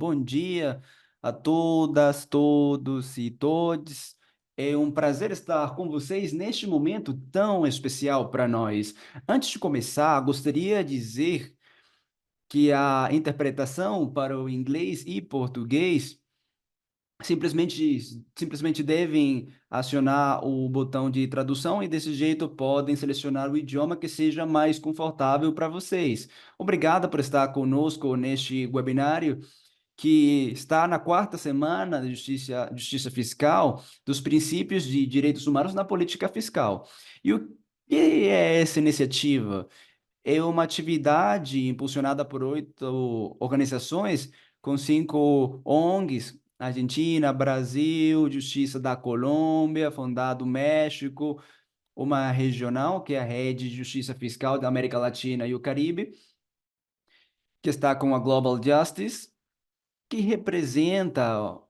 Bom dia a todas, todos e todes. É um prazer estar com vocês neste momento tão especial para nós. Antes de começar, gostaria de dizer que a interpretação para o inglês e português simplesmente, simplesmente devem acionar o botão de tradução e desse jeito podem selecionar o idioma que seja mais confortável para vocês. Obrigada por estar conosco neste webinário que está na quarta semana da Justiça Fiscal dos princípios de direitos humanos na política fiscal. E o que é essa iniciativa? É uma atividade impulsionada por 8 organizações com 5 ONGs, Argentina, Brasil, Justiça da Colômbia, Fundado México, uma regional, que é a Rede de Justiça Fiscal da América Latina e o Caribe, que está com a Global Justice, que representa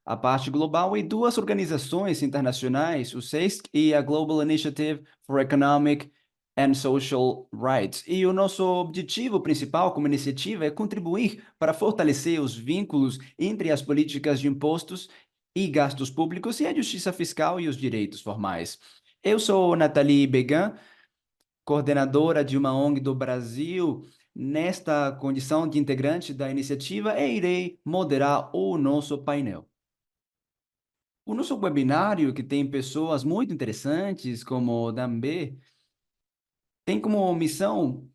a parte global, e 2 organizações internacionais, o SEISC e a Global Initiative for Economic and Social Rights. E o nosso objetivo principal como iniciativa é contribuir para fortalecer os vínculos entre as políticas de impostos e gastos públicos e a justiça fiscal e os direitos formais. Eu sou Nathalie Began, coordenadora de uma ONG do Brasil. Nesta condição de integrante da iniciativa, eu irei moderar o nosso painel. O nosso webinário, que tem pessoas muito interessantes, como o Dambê, tem como missão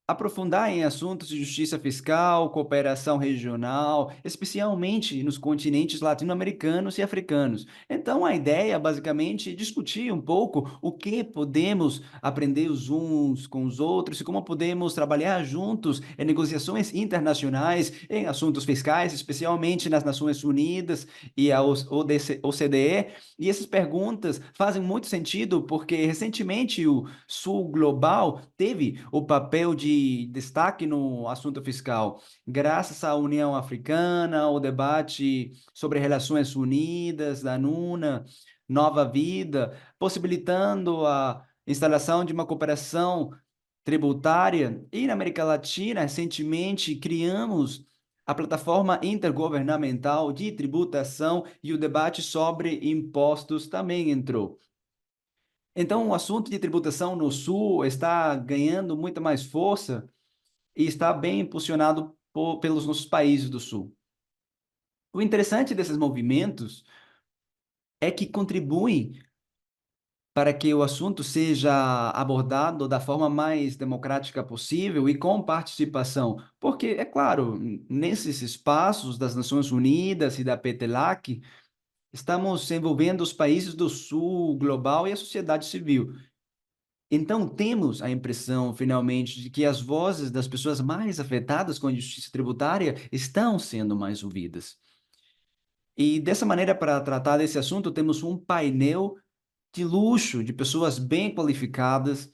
aprofundar em assuntos de justiça fiscal, cooperação regional, especialmente nos continentes latino-americanos e africanos. Então, a ideia é basicamente discutir um pouco o que podemos aprender os uns com os outros e como podemos trabalhar juntos em negociações internacionais, em assuntos fiscais, especialmente nas Nações Unidas e a OCDE. E essas perguntas fazem muito sentido porque recentemente o Sul Global teve o papel de destaque no assunto fiscal, graças à União Africana, ao debate sobre relações unidas, da NUNA, Nova Vida, possibilitando a instalação de uma cooperação tributária. E na América Latina, recentemente, criamos a plataforma intergovernamental de tributação e o debate sobre impostos também entrou. Então, o assunto de tributação no Sul está ganhando muita mais força e está bem impulsionado pelos nossos países do Sul. O interessante desses movimentos é que contribuem para que o assunto seja abordado da forma mais democrática possível e com participação, porque, é claro, nesses espaços das Nações Unidas e da PETELAC, estamos envolvendo os países do Sul global e a sociedade civil. Então, temos a impressão, finalmente, de que as vozes das pessoas mais afetadas com a justiça tributária estão sendo mais ouvidas. E dessa maneira, para tratar desse assunto, temos um painel de luxo de pessoas bem qualificadas,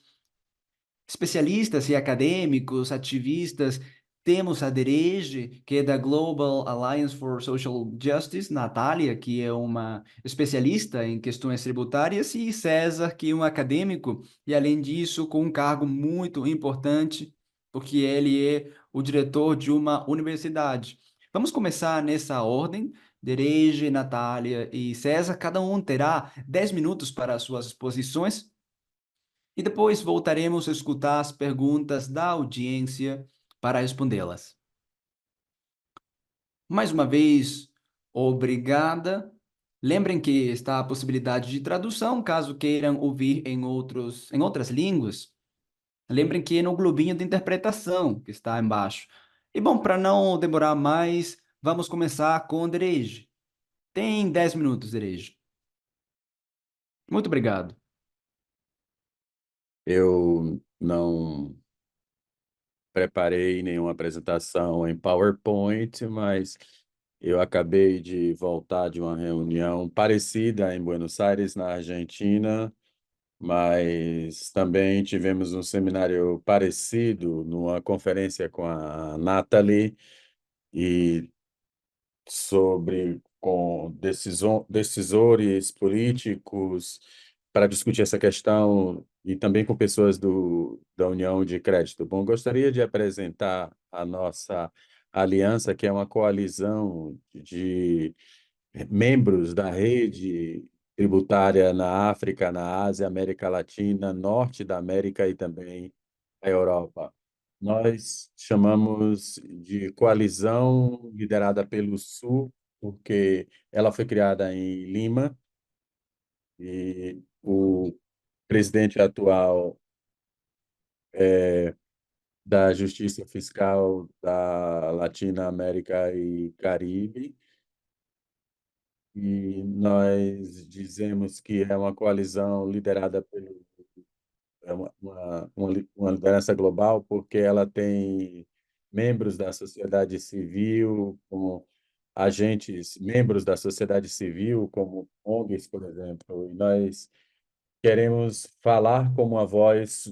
especialistas e acadêmicos, ativistas. Temos a Dereje, que é da Global Alliance for Social Justice, Natália, que é uma especialista em questões tributárias, e César, que é um acadêmico, e além disso, com um cargo muito importante, porque ele é o diretor de uma universidade. Vamos começar nessa ordem. Dereje, Natália e César, cada um terá 10 minutos para as suas exposições. E depois voltaremos a escutar as perguntas da audiência para respondê-las. Mais uma vez, obrigada. Lembrem que está a possibilidade de tradução, caso queiram ouvir em outras línguas. Lembrem que é no globinho de interpretação que está embaixo. E bom, para não demorar mais, vamos começar com o Dereje. Tem 10 minutos, Dereje. Muito obrigado. Eu não preparei nenhuma apresentação em PowerPoint, mas eu acabei de voltar de uma reunião parecida em Buenos Aires, na Argentina, mas também tivemos um seminário parecido numa conferência com a Nathalie e com decisores políticos para discutir essa questão e também com pessoas da União de Crédito. Bom, gostaria de apresentar a nossa aliança, que é uma coalizão de membros da rede tributária na África, na Ásia, América Latina, Norte da América e também a Europa. Nós chamamos de coalizão liderada pelo Sul, porque ela foi criada em Lima e o presidente atual da Justiça Fiscal da Latina América e Caribe. E nós dizemos que é uma coalizão liderada pelo é uma liderança global, porque ela tem membros da sociedade civil, como agentes, membros da sociedade civil, como ONGs, por exemplo. E nós queremos falar como a voz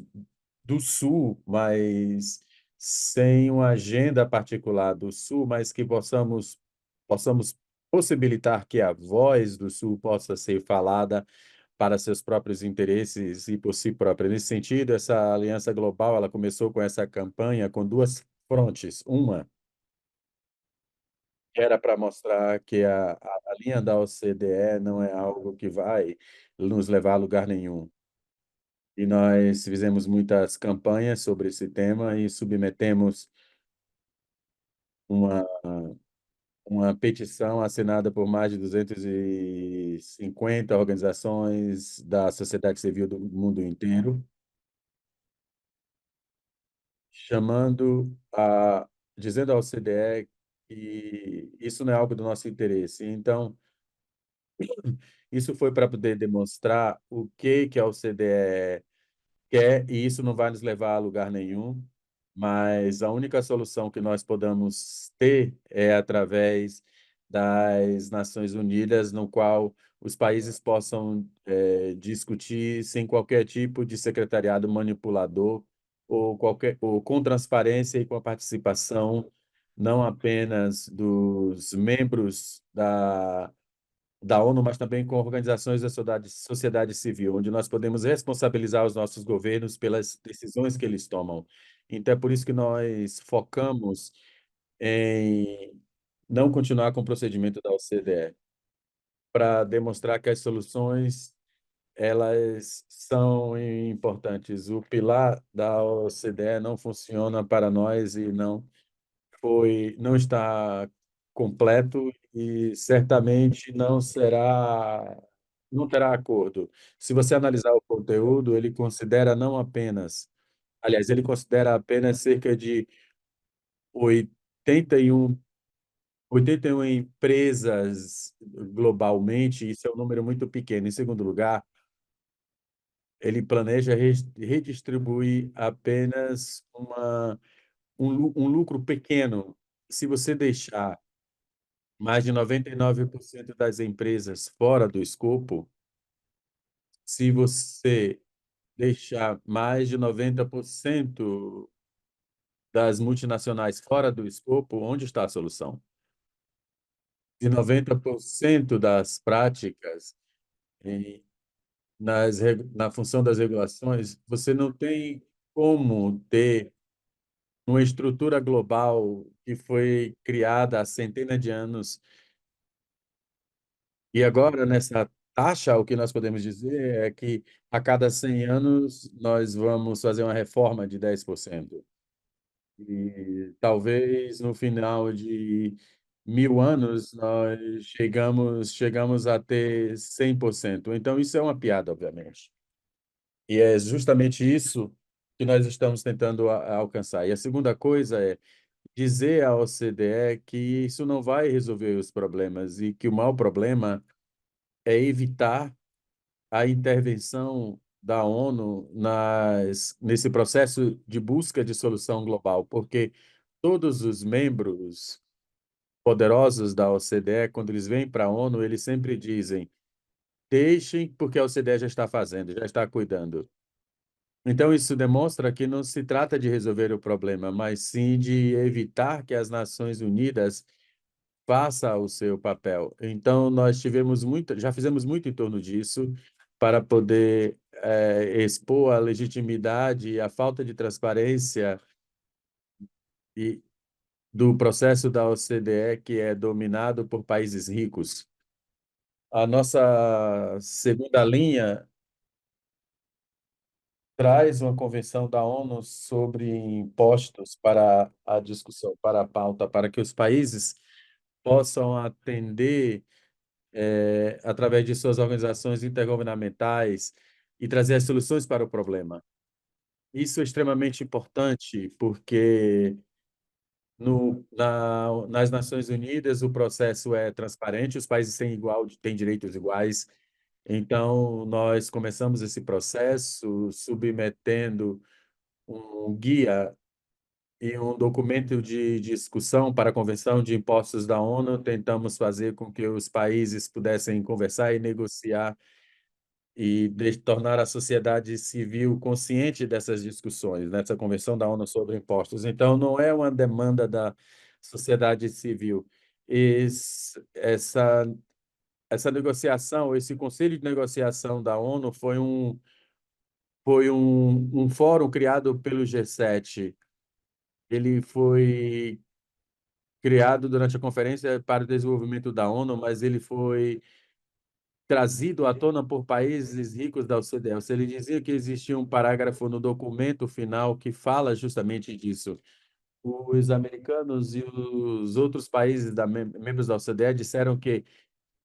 do Sul, mas sem uma agenda particular do Sul, mas que possamos possibilitar que a voz do Sul possa ser falada para seus próprios interesses e por si própria. Nesse sentido, essa aliança global, ela começou com essa campanha com duas frontes. Uma era para mostrar que a linha da OCDE não é algo que vai nos levar a lugar nenhum. E nós fizemos muitas campanhas sobre esse tema e submetemos uma, uma petição assinada por mais de 250 organizações da sociedade civil do mundo inteiro, chamando dizendo ao OCDE que isso não é algo do nosso interesse. Então, isso foi para poder demonstrar o que a OCDE quer, e isso não vai nos levar a lugar nenhum, mas a única solução que nós podemos ter é através das Nações Unidas, no qual os países possam discutir sem qualquer tipo de secretariado manipulador ou com transparência e com a participação não apenas dos membros da ONU, mas também com organizações da sociedade civil, onde nós podemos responsabilizar os nossos governos pelas decisões que eles tomam. Então, é por isso que nós focamos em não continuar com o procedimento da OCDE, para demonstrar que as soluções elas são importantes. O pilar da OCDE não funciona para nós e não está completo e certamente não terá acordo. Se você analisar o conteúdo, ele considera não apenas, aliás, ele considera apenas cerca de 81 81 empresas globalmente, isso é um número muito pequeno. Em segundo lugar, ele planeja redistribuir apenas um lucro pequeno. Se você deixar mais de 99% das empresas fora do escopo, se você deixar mais de 90% das multinacionais fora do escopo, onde está a solução? De 90% das práticas em, na função das regulações, você não tem como ter uma estrutura global que foi criada há centenas de anos. E agora, nessa taxa, o que nós podemos dizer é que a cada 100 anos nós vamos fazer uma reforma de 10%. E talvez no final de 1000 anos nós chegamos a ter 100%. Então, isso é uma piada, obviamente. E é justamente isso que nós estamos tentando alcançar. E a segunda coisa é dizer à OCDE que isso não vai resolver os problemas e que o maior problema é evitar a intervenção da ONU nesse processo de busca de solução global, porque todos os membros poderosos da OCDE, quando eles vêm para a ONU, eles sempre dizem: deixem, porque a OCDE já está fazendo, já está cuidando. Então, isso demonstra que não se trata de resolver o problema, mas sim de evitar que as Nações Unidas faça o seu papel. Então, já fizemos muito em torno disso para poder expor a legitimidade e a falta de transparência do processo da OCDE, que é dominado por países ricos. A nossa segunda linha traz uma convenção da ONU sobre impostos para a discussão, para a pauta, para que os países possam atender, através de suas organizações intergovernamentais, e trazer as soluções para o problema. Isso é extremamente importante, porque nas Nações Unidas o processo é transparente, os países têm direitos iguais. Então, nós começamos esse processo submetendo um guia e um documento de discussão para a Convenção de Impostos da ONU. Tentamos fazer com que os países pudessem conversar e negociar e tornar a sociedade civil consciente dessas discussões, nessa Convenção da ONU sobre Impostos. Então, não é uma demanda da sociedade civil. Essa negociação, esse Conselho de Negociação da ONU foi um fórum criado pelo G7. Ele foi criado durante a Conferência para o Desenvolvimento da ONU, mas ele foi trazido à tona por países ricos da OCDE. Ele dizia que existia um parágrafo no documento final que fala justamente disso. Os americanos e os outros países membros da OCDE disseram que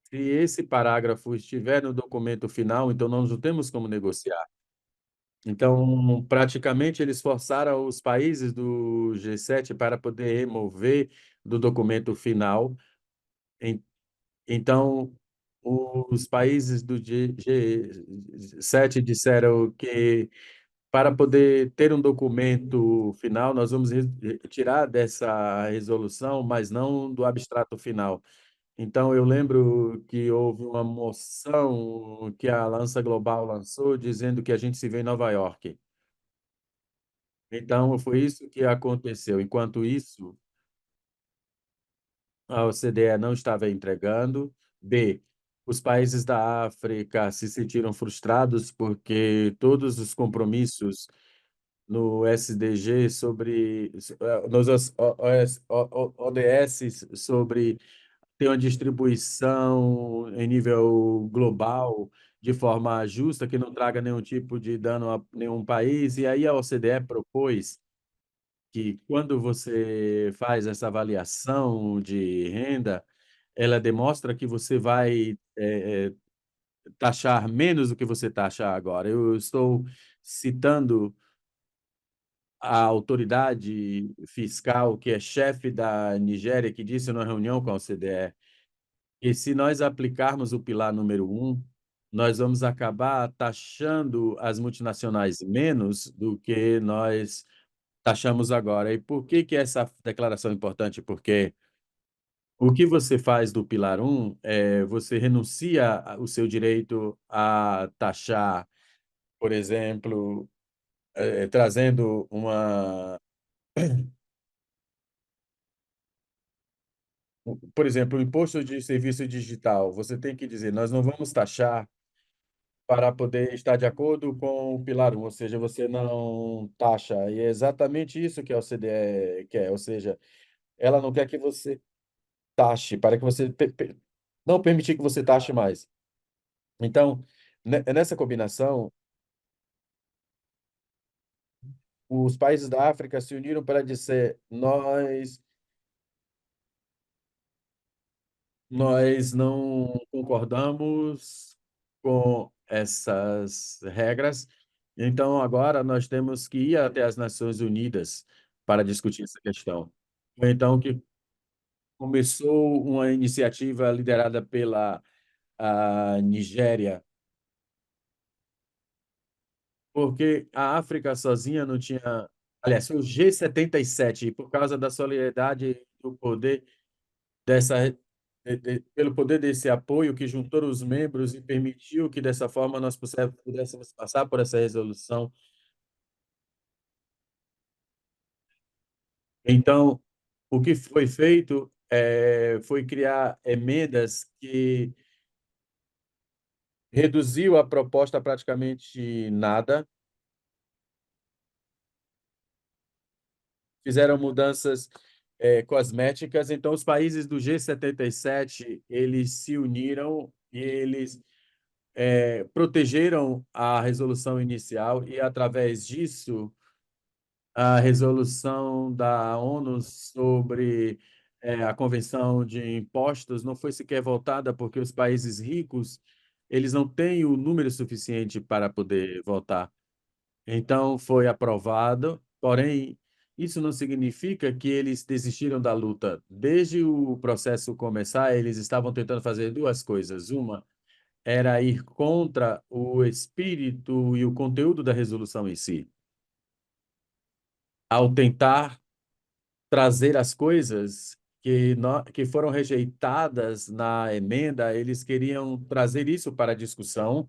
se esse parágrafo estiver no documento final, então nós não temos como negociar. Então, praticamente, eles forçaram os países do G7 para poder remover do documento final. Em- Então, os países do G7 disseram que, para poder ter um documento final, nós vamos tirar dessa resolução, mas não do abstrato final. Então, eu lembro que houve uma moção que a Aliança Global lançou, dizendo que a gente se vê em Nova York. Então, foi isso que aconteceu. Enquanto isso, a OCDE não estava entregando. B, os países da África se sentiram frustrados porque todos os compromissos no SDG nos ODS sobre ter uma distribuição em nível global de forma justa, que não traga nenhum tipo de dano a nenhum país. E aí a OCDE propôs que, quando você faz essa avaliação de renda, ela demonstra que você vai taxar menos do que você taxa agora. Eu estou citando a autoridade fiscal, que é chefe da Nigéria, que disse numa reunião com a OCDE que, se nós aplicarmos o pilar número um, nós vamos acabar taxando as multinacionais menos do que nós taxamos agora. E por que que essa declaração é importante? Porque o que você faz do pilar um é você renuncia o seu direito a taxar, por exemplo, trazendo por exemplo, o imposto de serviço digital. Você tem que dizer, nós não vamos taxar para poder estar de acordo com o pilar 1, ou seja, você não taxa. E é exatamente isso que a OCDE quer, ou seja, ela não quer que você taxe, para que você não permitir que você taxe mais. Então, nessa combinação, os países da África se uniram para dizer: nós não concordamos com essas regras, então agora nós temos que ir até as Nações Unidas para discutir essa questão. Então, que começou uma iniciativa liderada pela Nigéria, porque a África sozinha não tinha. Aliás, foi o G77, por causa da solidariedade, do poder dessa, pelo poder desse apoio, que juntou os membros e permitiu que, dessa forma, nós pudéssemos passar por essa resolução. Então, o que foi feito foi criar emendas que reduziu a proposta a praticamente nada, fizeram mudanças cosméticas. Então, os países do G77 eles se uniram e eles protegeram a resolução inicial e, através disso, a resolução da ONU sobre a Convenção de Impostos não foi sequer votada porque os países ricos eles não têm o número suficiente para poder votar. Então, foi aprovado, porém, isso não significa que eles desistiram da luta. Desde o processo começar, eles estavam tentando fazer duas coisas. Uma era ir contra o espírito e o conteúdo da resolução em si. Ao tentar trazer as coisas que foram rejeitadas na emenda, eles queriam trazer isso para a discussão.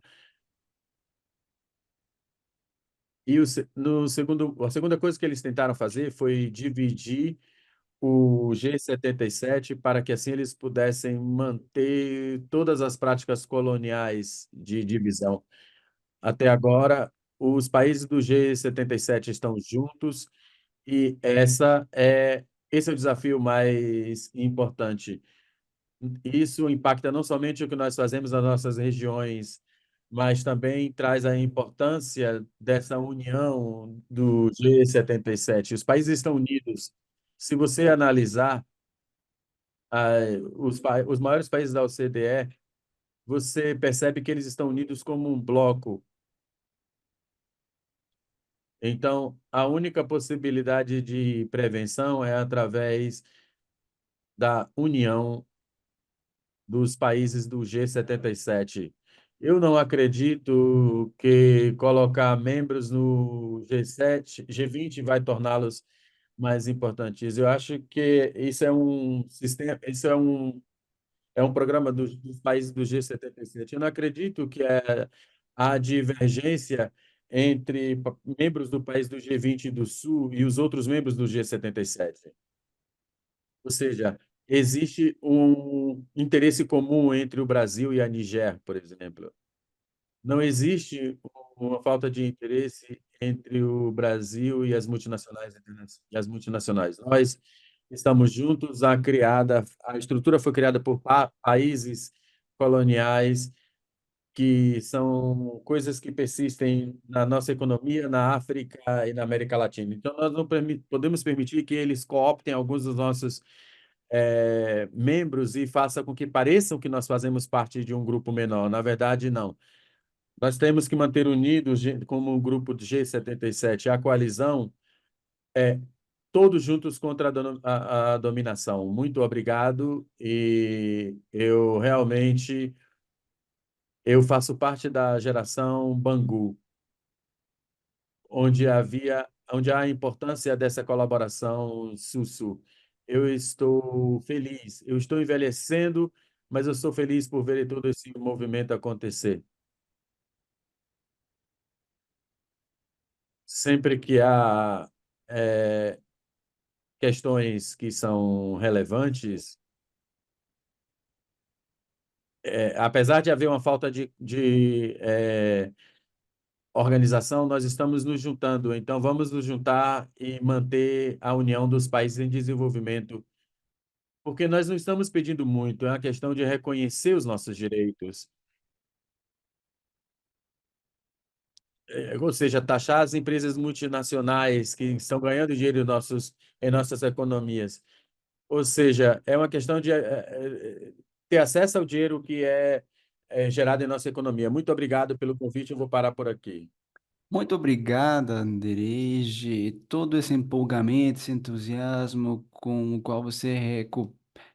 E no segundo, a segunda coisa que eles tentaram fazer foi dividir o G77 para que assim eles pudessem manter todas as práticas coloniais de divisão. Até agora, os países do G77 estão juntos e esse é o desafio mais importante. Isso impacta não somente o que nós fazemos nas nossas regiões, mas também traz a importância dessa união do G77. Os países estão unidos. Se você analisar ah, os maiores países da OCDE, você percebe que eles estão unidos como um bloco. Então, a única possibilidade de prevenção é através da união dos países do G77. Eu não acredito que colocar membros no G7, G20 vai torná-los mais importantes. Eu acho que isso é um sistema, é um programa dos países do G77. Eu não acredito que a divergência entre membros do país do G20 do Sul e os outros membros do G77. Ou seja, existe um interesse comum entre o Brasil e a Nigéria, por exemplo. Não existe uma falta de interesse entre o Brasil e as multinacionais Nós estamos juntos, a estrutura foi criada por países coloniais que são coisas que persistem na nossa economia, na África e na América Latina. Então, nós não podemos permitir que eles cooptem alguns dos nossos membros e faça com que pareçam que nós fazemos parte de um grupo menor. Na verdade, não. Nós temos que manter unidos como um grupo de G77, a coalizão, todos juntos contra a dominação. Muito obrigado e eu faço parte da geração Bangu, onde há a importância dessa colaboração Sul-Sul. Eu estou envelhecendo, mas eu sou feliz por ver todo esse movimento acontecer. Sempre que há eh, questões que são relevantes, apesar de haver uma falta de organização, nós estamos nos juntando. Então, vamos nos juntar e manter a união dos países em desenvolvimento, porque nós não estamos pedindo muito, é uma questão de reconhecer os nossos direitos. Ou seja, taxar as empresas multinacionais que estão ganhando dinheiro em nossas economias. Ou seja, é uma questão de ter acesso ao dinheiro que é gerado em nossa economia. Muito obrigado pelo convite, eu vou parar por aqui. Muito obrigada, Anderege. Todo esse empolgamento, esse entusiasmo com o qual você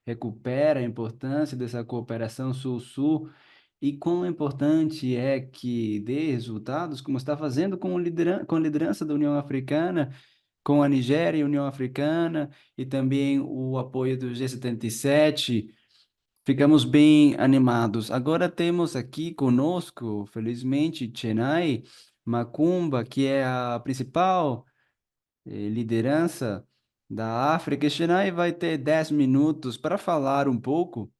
recupera a importância dessa cooperação Sul-Sul e quão importante é que dê resultados, como está fazendo com a liderança da União Africana, com a Nigéria e a União Africana, e também o apoio do G77. Ficamos bem animados. Agora temos aqui conosco, felizmente, Chennai Macumba, que é a principal liderança da África. E Chennai vai ter 10 minutos para falar um pouco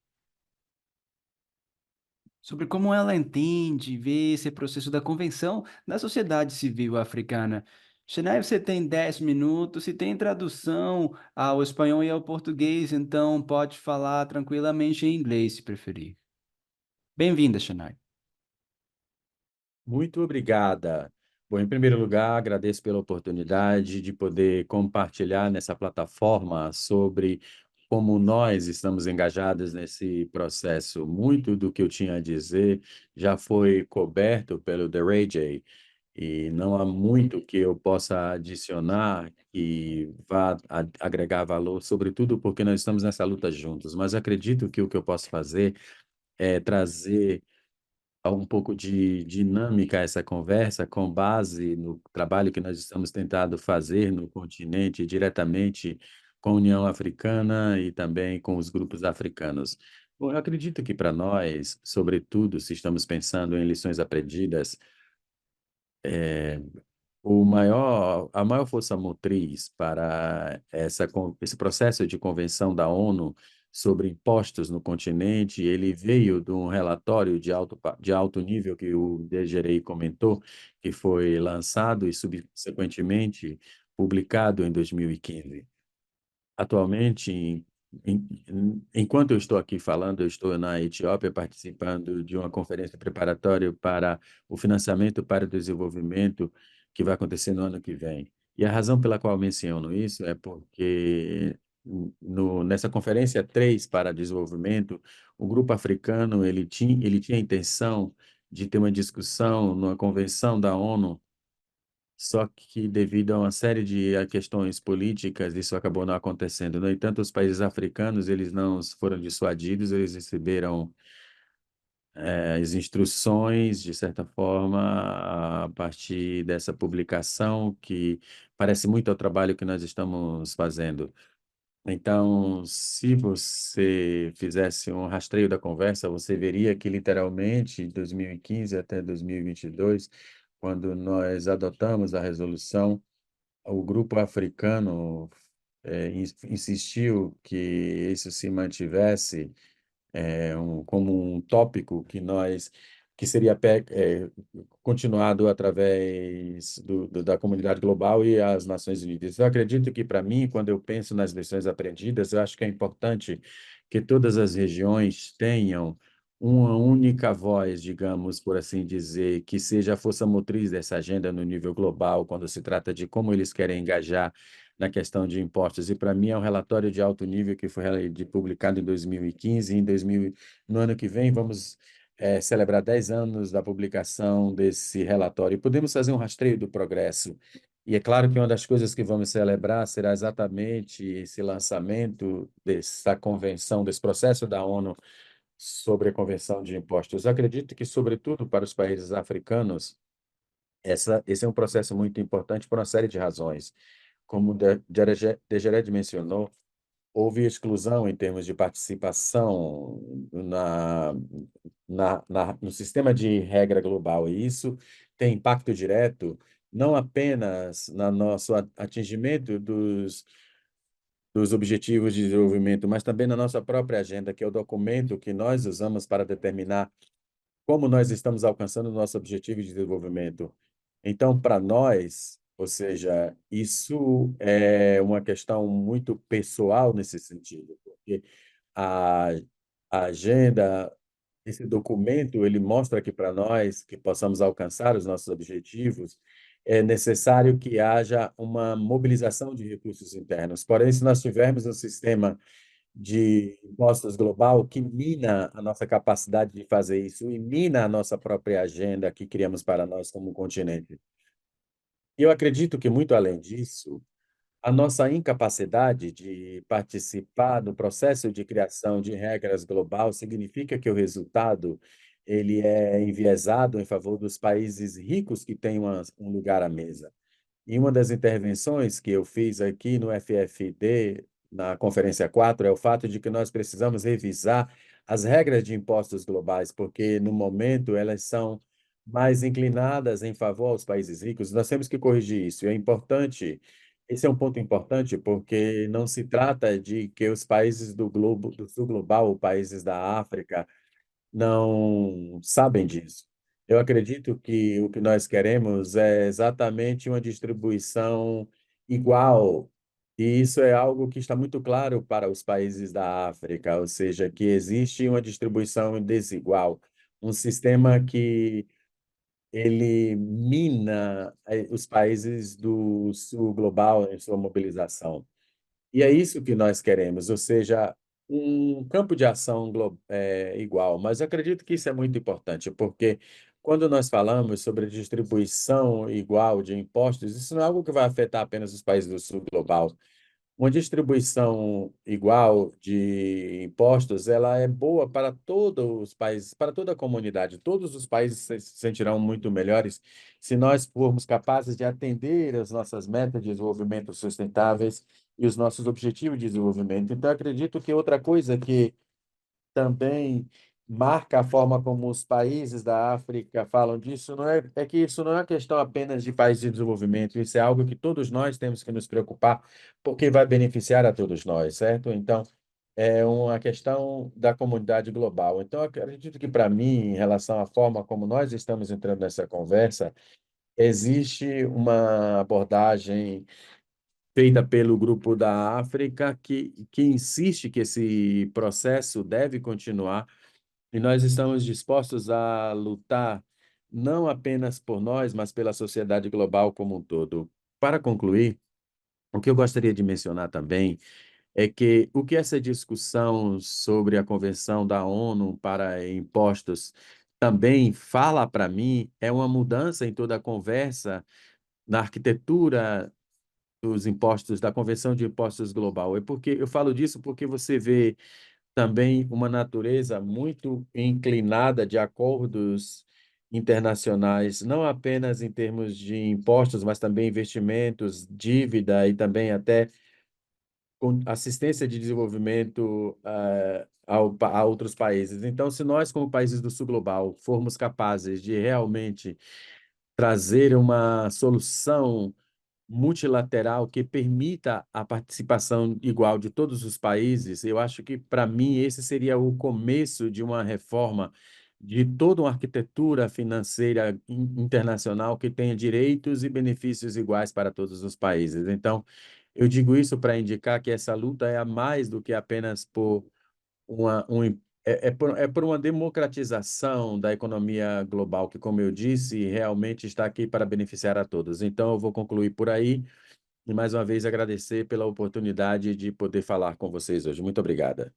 sobre como ela entende e vê esse processo da convenção da sociedade civil africana. Chennai, você tem 10 minutos. Se tem tradução ao espanhol e ao português, então pode falar tranquilamente em inglês, se preferir. Bem-vinda, Chennai. Muito obrigada. Bom, em primeiro lugar, agradeço pela oportunidade de poder compartilhar nessa plataforma sobre como nós estamos engajados nesse processo. Muito do que eu tinha a dizer já foi coberto pelo The Ray J, e não há muito que eu possa adicionar que vá agregar valor, sobretudo porque nós estamos nessa luta juntos. Mas acredito que o que eu posso fazer é trazer um pouco de dinâmica a essa conversa com base no trabalho que nós estamos tentando fazer no continente, diretamente com a União Africana e também com os grupos africanos. Bom, eu acredito que para nós, sobretudo, se estamos pensando em lições aprendidas, a maior força motriz para esse processo de convenção da ONU sobre impostos no continente, ele veio de um relatório de alto nível que o Degerey comentou, que foi lançado e subsequentemente publicado em 2015. Atualmente, enquanto eu estou aqui falando, eu estou na Etiópia participando de uma conferência preparatória para o financiamento para o desenvolvimento que vai acontecer no ano que vem. E a razão pela qual menciono isso é porque nessa conferência 3 para desenvolvimento, o grupo africano ele tinha a intenção de ter uma discussão numa convenção da ONU, só que devido a uma série de questões políticas, isso acabou não acontecendo. No entanto, os países africanos, eles não foram dissuadidos, eles receberam as instruções, de certa forma, a partir dessa publicação, que parece muito ao trabalho que nós estamos fazendo. Então, se você fizesse um rastreio da conversa, você veria que, literalmente, de 2015 até 2022, quando nós adotamos a resolução, o grupo africano insistiu que isso se mantivesse como um tópico que seria continuado através da comunidade global e as Nações Unidas. Eu acredito que, para mim, quando eu penso nas lições aprendidas, eu acho que é importante que todas as regiões tenham uma única voz, digamos, por assim dizer, que seja a força motriz dessa agenda no nível global, quando se trata de como eles querem engajar na questão de impostos. E, para mim, é um relatório de alto nível que foi publicado em 2015. No ano que vem, vamos celebrar 10 anos da publicação desse relatório. E podemos fazer um rastreio do progresso. E é claro que uma das coisas que vamos celebrar será exatamente esse lançamento dessa convenção, desse processo da ONU sobre a convenção de impostos. Eu acredito que, sobretudo para os países africanos, esse é um processo muito importante por uma série de razões. Como o Degered mencionou, houve exclusão em termos de participação no sistema de regra global, e isso tem impacto direto não apenas no nosso atingimento dos objetivos de desenvolvimento, mas também na nossa própria agenda, que é o documento que nós usamos para determinar como nós estamos alcançando o nosso objetivo de desenvolvimento. Então, para nós, ou seja, isso é uma questão muito pessoal nesse sentido, porque a, a agenda, esse documento, ele mostra que para nós, que possamos alcançar os nossos objetivos, é necessário que haja uma mobilização de recursos internos. Porém, se nós tivermos um sistema de impostos global que mina a nossa capacidade de fazer isso e mina a nossa própria agenda que criamos para nós como continente. E eu acredito que, muito além disso, a nossa incapacidade de participar do processo de criação de regras global significa que o resultado ele é enviesado em favor dos países ricos que têm um lugar à mesa. E uma das intervenções que eu fiz aqui no FFD, na Conferência 4, é o fato de que nós precisamos revisar as regras de impostos globais, porque, no momento, elas são mais inclinadas em favor aos países ricos. Nós temos que corrigir isso. E é importante, esse é um ponto importante, porque não se trata de que os países do globo, do sul global, países da África, não sabem disso. Eu acredito que o que nós queremos é exatamente uma distribuição igual, e isso é algo que está muito claro para os países da África, ou seja, que existe uma distribuição desigual, um sistema que ele mina os países do sul global em sua mobilização. E é isso que nós queremos, ou seja, um campo de ação igual. Mas eu acredito que isso é muito importante, porque quando nós falamos sobre distribuição igual de impostos, isso não é algo que vai afetar apenas os países do sul global. Uma distribuição igual de impostos, ela é boa para todos os países, para toda a comunidade. Todos os países se sentirão muito melhores se nós formos capazes de atender as nossas metas de desenvolvimento sustentáveis e os nossos objetivos de desenvolvimento. Então, eu acredito que outra coisa que também marca a forma como os países da África falam disso, não é que isso não é uma questão apenas de países de desenvolvimento, isso é algo que todos nós temos que nos preocupar, porque vai beneficiar a todos nós, certo? Então, é uma questão da comunidade global. Então, eu acredito que, para mim, em relação à forma como nós estamos entrando nessa conversa, existe uma abordagem feita pelo Grupo da África que insiste que esse processo deve continuar e nós estamos dispostos a lutar não apenas por nós, mas pela sociedade global como um todo. Para concluir, o que eu gostaria de mencionar também é que o que essa discussão sobre a Convenção da ONU para impostos também fala para mim é uma mudança em toda a conversa na arquitetura dos impostos, da Convenção de Impostos Global. É porque eu falo disso porque você vê também uma natureza muito inclinada de acordos internacionais, não apenas em termos de impostos, mas também investimentos, dívida e também até com assistência de desenvolvimento a outros países. Então, se nós, como países do Sul Global, formos capazes de realmente trazer uma solução multilateral que permita a participação igual de todos os países, eu acho que, para mim, esse seria o começo de uma reforma de toda uma arquitetura financeira internacional que tenha direitos e benefícios iguais para todos os países. Então, eu digo isso para indicar que essa luta é a mais do que apenas por é por uma democratização da economia global, que, como eu disse, realmente está aqui para beneficiar a todos. Então, eu vou concluir por aí e, mais uma vez, agradecer pela oportunidade de poder falar com vocês hoje. Muito obrigada.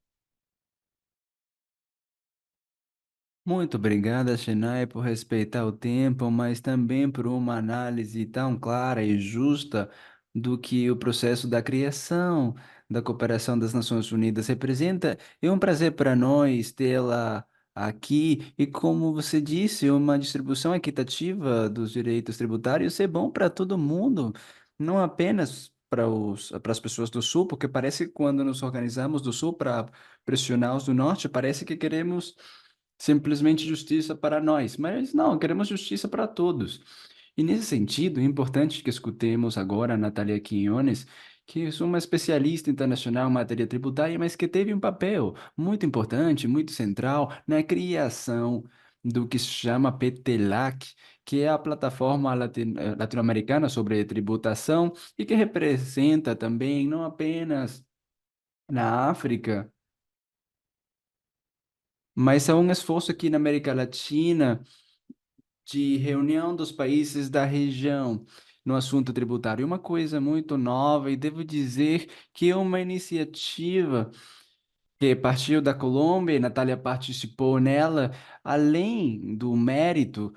Muito obrigada, Chennai, por respeitar o tempo, mas também por uma análise tão clara e justa do que o processo da criação da cooperação das Nações Unidas representa. É um prazer para nós tê-la aqui e, como você disse, uma distribuição equitativa dos direitos tributários é bom para todo mundo, não apenas para as pessoas do Sul, porque parece que quando nos organizamos do Sul para pressionar os do Norte, parece que queremos simplesmente justiça para nós, mas não, queremos justiça para todos. E nesse sentido, é importante que escutemos agora a Natália Quinones, que é uma especialista internacional em matéria tributária, mas que teve um papel muito importante, muito central na criação do que se chama PTLAC, que é a plataforma latino-americana sobre tributação e que representa também não apenas na África, mas é um esforço aqui na América Latina de reunião dos países da região no assunto tributário. Uma coisa muito nova, e devo dizer que é uma iniciativa que partiu da Colômbia, e Natália participou nela, além do mérito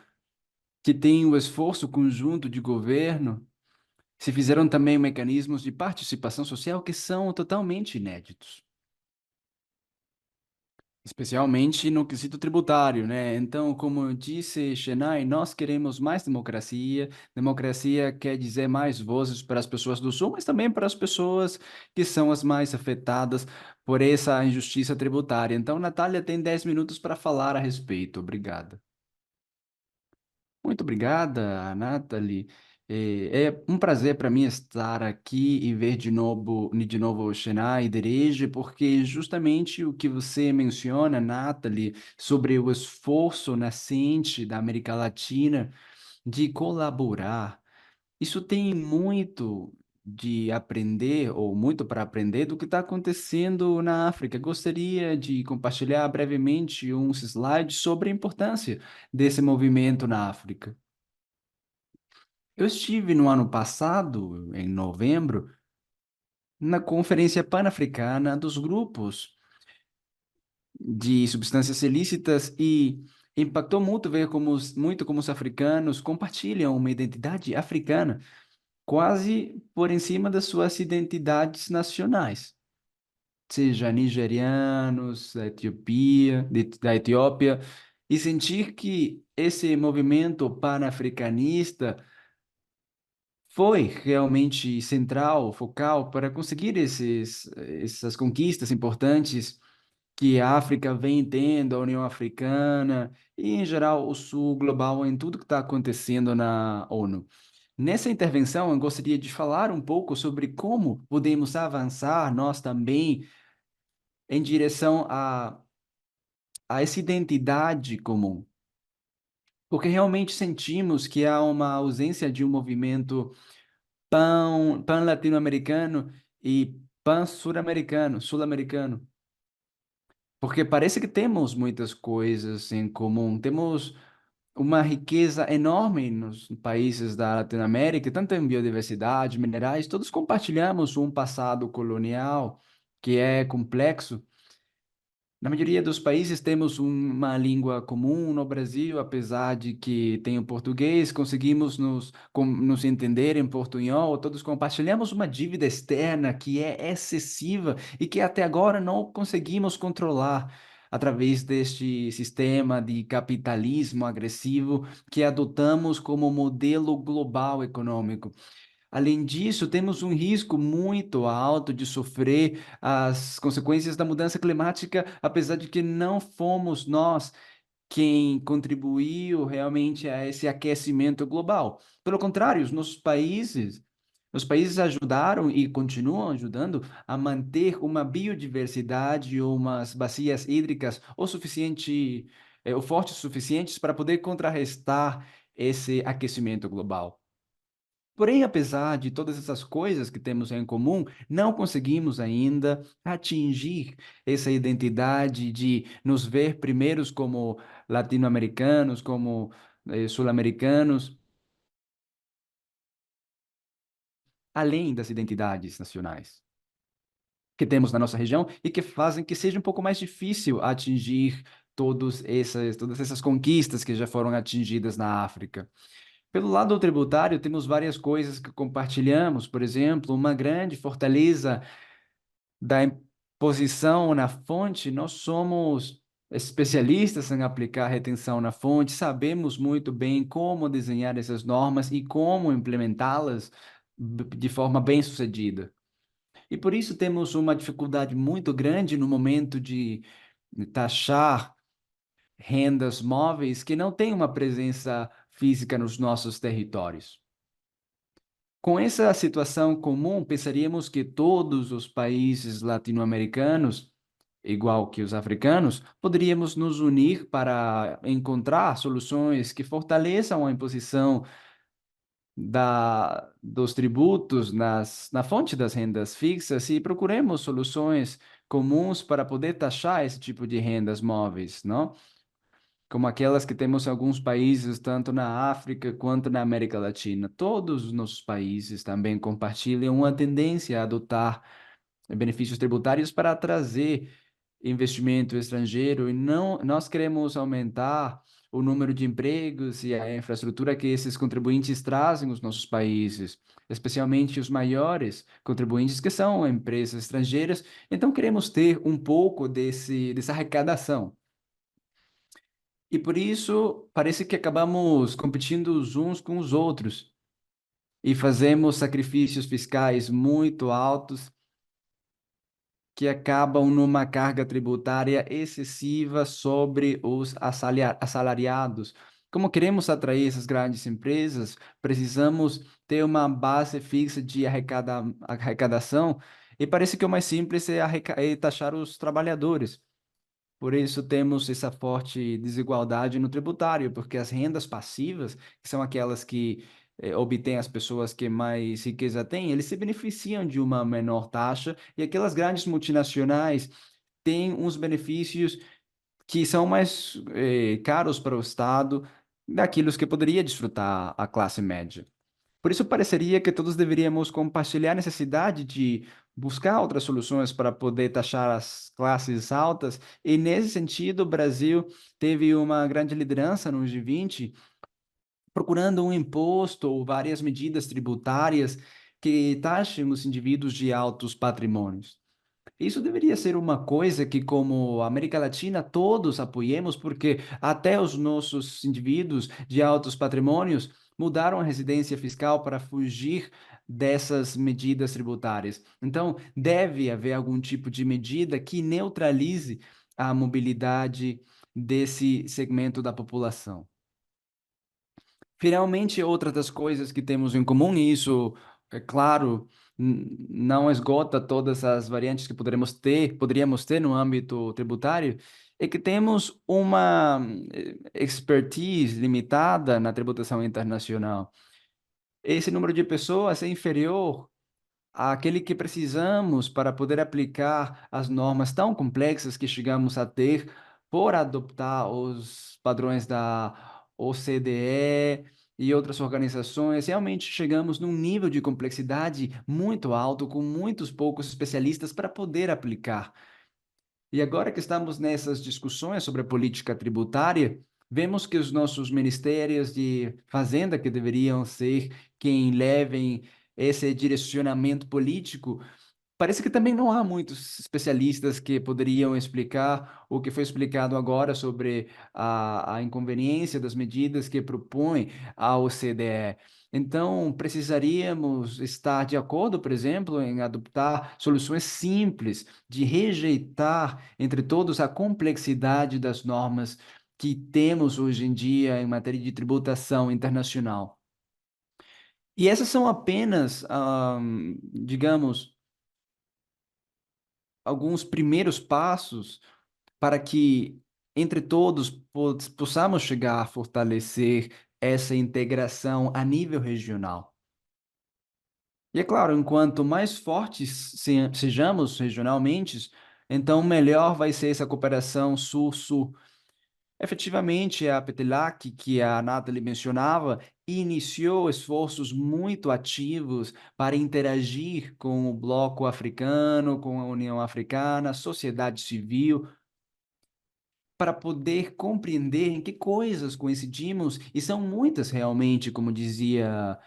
que tem o esforço conjunto de governo, se fizeram também mecanismos de participação social que são totalmente inéditos. Especialmente no quesito tributário, né? Então, como eu disse, Chennai, nós queremos mais democracia. Democracia quer dizer mais vozes para as pessoas do Sul, mas também para as pessoas que são as mais afetadas por essa injustiça tributária. Então, Natália tem 10 minutos para falar a respeito. Obrigada. Muito obrigada, Nathalie. É um prazer para mim estar aqui e ver de novo o Xenai Dereje, porque justamente o que você menciona, Nathalie, sobre o esforço nascente da América Latina de colaborar, isso tem muito de aprender, ou muito para aprender, do que está acontecendo na África. Gostaria de compartilhar brevemente uns slides sobre a importância desse movimento na África. Eu estive no ano passado, em novembro, na Conferência Pan-Africana dos Grupos de Substâncias Ilícitas e impactou muito ver muito como os africanos compartilham uma identidade africana, quase por em cima das suas identidades nacionais, seja nigerianos, da Etiópia, e sentir que esse movimento pan-africanista foi realmente central, focal para conseguir essas conquistas importantes que a África vem tendo, a União Africana e, em geral, o Sul global em tudo que está acontecendo na ONU. Nessa intervenção, eu gostaria de falar um pouco sobre como podemos avançar nós também em direção a essa identidade comum, porque realmente sentimos que há uma ausência de um movimento pan-latino-americano e pan-sul-americano, sul-americano. Porque parece que temos muitas coisas em comum. Temos uma riqueza enorme nos países da Latinoamérica, tanto em biodiversidade, minerais, todos compartilhamos um passado colonial que é complexo. Na maioria dos países temos uma língua comum no Brasil, apesar de que tem o português, conseguimos nos entender em portunhol, todos compartilhamos uma dívida externa que é excessiva e que até agora não conseguimos controlar através deste sistema de capitalismo agressivo que adotamos como modelo global econômico. Além disso, temos um risco muito alto de sofrer as consequências da mudança climática, apesar de que não fomos nós quem contribuiu realmente a esse aquecimento global. Pelo contrário, os países ajudaram e continuam ajudando a manter uma biodiversidade, umas bacias hídricas o fortes suficientes para poder contrarrestar esse aquecimento global. Porém, apesar de todas essas coisas que temos em comum, não conseguimos ainda atingir essa identidade de nos ver primeiros como latino-americanos, como sul-americanos, além das identidades nacionais que temos na nossa região e que fazem que seja um pouco mais difícil atingir todas essas conquistas que já foram atingidas na África. Pelo lado tributário, temos várias coisas que compartilhamos, por exemplo, uma grande fortaleza da imposição na fonte, nós somos especialistas em aplicar retenção na fonte, sabemos muito bem como desenhar essas normas e como implementá-las de forma bem-sucedida. E por isso temos uma dificuldade muito grande no momento de taxar rendas móveis que não têm uma presença física nos nossos territórios. Com essa situação comum, pensaríamos que todos os países latino-americanos, igual que os africanos, poderíamos nos unir para encontrar soluções que fortaleçam a imposição dos tributos na fonte das rendas fixas e procuremos soluções comuns para poder taxar esse tipo de rendas móveis, não? Como aquelas que temos em alguns países, tanto na África quanto na América Latina. Todos os nossos países também compartilham uma tendência a adotar benefícios tributários para trazer investimento estrangeiro e não nós queremos aumentar o número de empregos e a infraestrutura que esses contribuintes trazem aos nossos países, especialmente os maiores contribuintes que são empresas estrangeiras. Então queremos ter um pouco dessa arrecadação. E por isso parece que acabamos competindo uns com os outros e fazemos sacrifícios fiscais muito altos que acabam numa carga tributária excessiva sobre os assalariados. Como queremos atrair essas grandes empresas, precisamos ter uma base fixa de arrecadação, e parece que o mais simples é, é taxar os trabalhadores. Por isso temos essa forte desigualdade no tributário, porque as rendas passivas, que são aquelas que obtêm as pessoas que mais riqueza têm, eles se beneficiam de uma menor taxa, e aquelas grandes multinacionais têm uns benefícios que são mais caros para o Estado daqueles que poderia desfrutar a classe média. Por isso, pareceria que todos deveríamos compartilhar a necessidade de buscar outras soluções para poder taxar as classes altas, e nesse sentido, o Brasil teve uma grande liderança no G20, procurando um imposto ou várias medidas tributárias que taxem os indivíduos de altos patrimônios. Isso deveria ser uma coisa que, como América Latina, todos apoiemos, porque até os nossos indivíduos de altos patrimônios mudaram a residência fiscal para fugir dessas medidas tributárias. Então, deve haver algum tipo de medida que neutralize a mobilidade desse segmento da população. Finalmente, outra das coisas que temos em comum, e isso, é claro, não esgota todas as variantes que poderíamos ter no âmbito tributário, é que temos uma expertise limitada na tributação internacional. Esse número de pessoas é inferior àquele que precisamos para poder aplicar as normas tão complexas que chegamos a ter por adoptar os padrões da OCDE e outras organizações. Realmente chegamos num nível de complexidade muito alto, com muitos poucos especialistas para poder aplicar. E agora que estamos nessas discussões sobre a política tributária, vemos que os nossos ministérios de fazenda, que deveriam ser quem levem esse direcionamento político, parece que também não há muitos especialistas que poderiam explicar o que foi explicado agora sobre a inconveniência das medidas que propõe a OCDE. Então, precisaríamos estar de acordo, por exemplo, em adotar soluções simples, de rejeitar entre todos a complexidade das normas que temos hoje em dia em matéria de tributação internacional. E essas são apenas, digamos, alguns primeiros passos para que, entre todos, possamos chegar a fortalecer essa integração a nível regional. E é claro, enquanto mais fortes sejamos regionalmente, então melhor vai ser essa cooperação sul-sul. Efetivamente, a PETELAC, que a Nathalie mencionava, iniciou esforços muito ativos para interagir com o bloco africano, com a União Africana, a sociedade civil, para poder compreender em que coisas coincidimos, e são muitas realmente, como dizia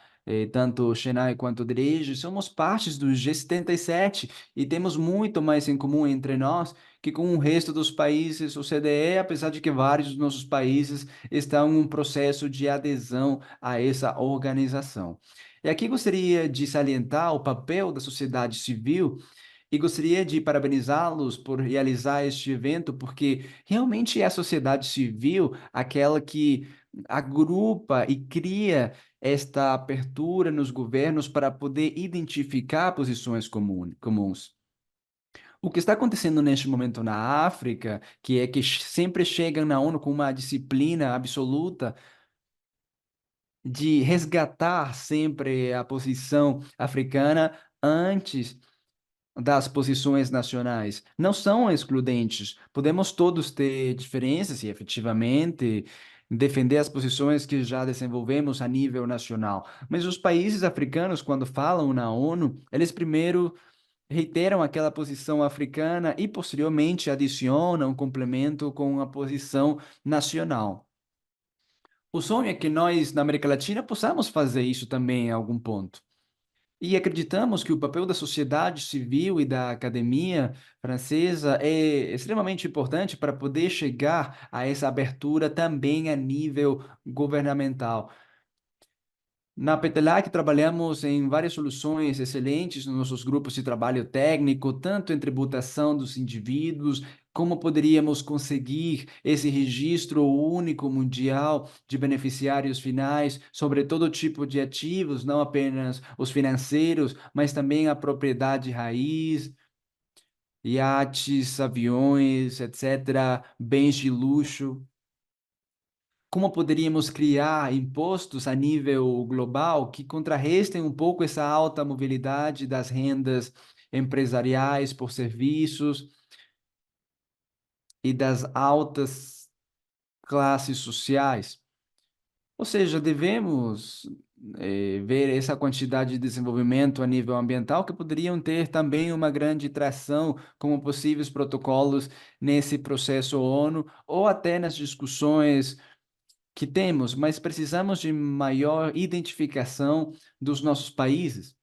tanto Chennai quanto Dereje, somos partes do G77 e temos muito mais em comum entre nós que com o resto dos países OCDE, apesar de que vários dos nossos países estão em um processo de adesão a essa organização. E aqui gostaria de salientar o papel da sociedade civil e gostaria de parabenizá-los por realizar este evento, porque realmente é a sociedade civil aquela que agrupa e cria esta abertura nos governos para poder identificar posições comuns. O que está acontecendo neste momento na África, que é que sempre chegam na ONU com uma disciplina absoluta de resgatar sempre a posição africana antes das posições nacionais não são excludentes. Podemos todos ter diferenças e, efetivamente, defender as posições que já desenvolvemos a nível nacional. Mas os países africanos, quando falam na ONU, eles primeiro reiteram aquela posição africana e, posteriormente, adicionam um complemento com a posição nacional. O sonho é que nós, na América Latina, possamos fazer isso também em algum ponto. E acreditamos que o papel da sociedade civil e da academia francesa é extremamente importante para poder chegar a essa abertura também a nível governamental. Na Petelac trabalhamos em várias soluções excelentes nos nossos grupos de trabalho técnico, tanto em tributação dos indivíduos, Como poderíamos conseguir esse registro único mundial de beneficiários finais sobre todo tipo de ativos, não apenas os financeiros, mas também a propriedade raiz, iates, aviões, etc., bens de luxo? Como poderíamos criar impostos a nível global que contrarrestem um pouco essa alta mobilidade das rendas empresariais por serviços e das altas classes sociais? Ou seja, devemos ver essa quantidade de desenvolvimento a nível ambiental que poderiam ter também uma grande tração como possíveis protocolos nesse processo ONU ou até nas discussões que temos, mas precisamos de maior identificação dos nossos países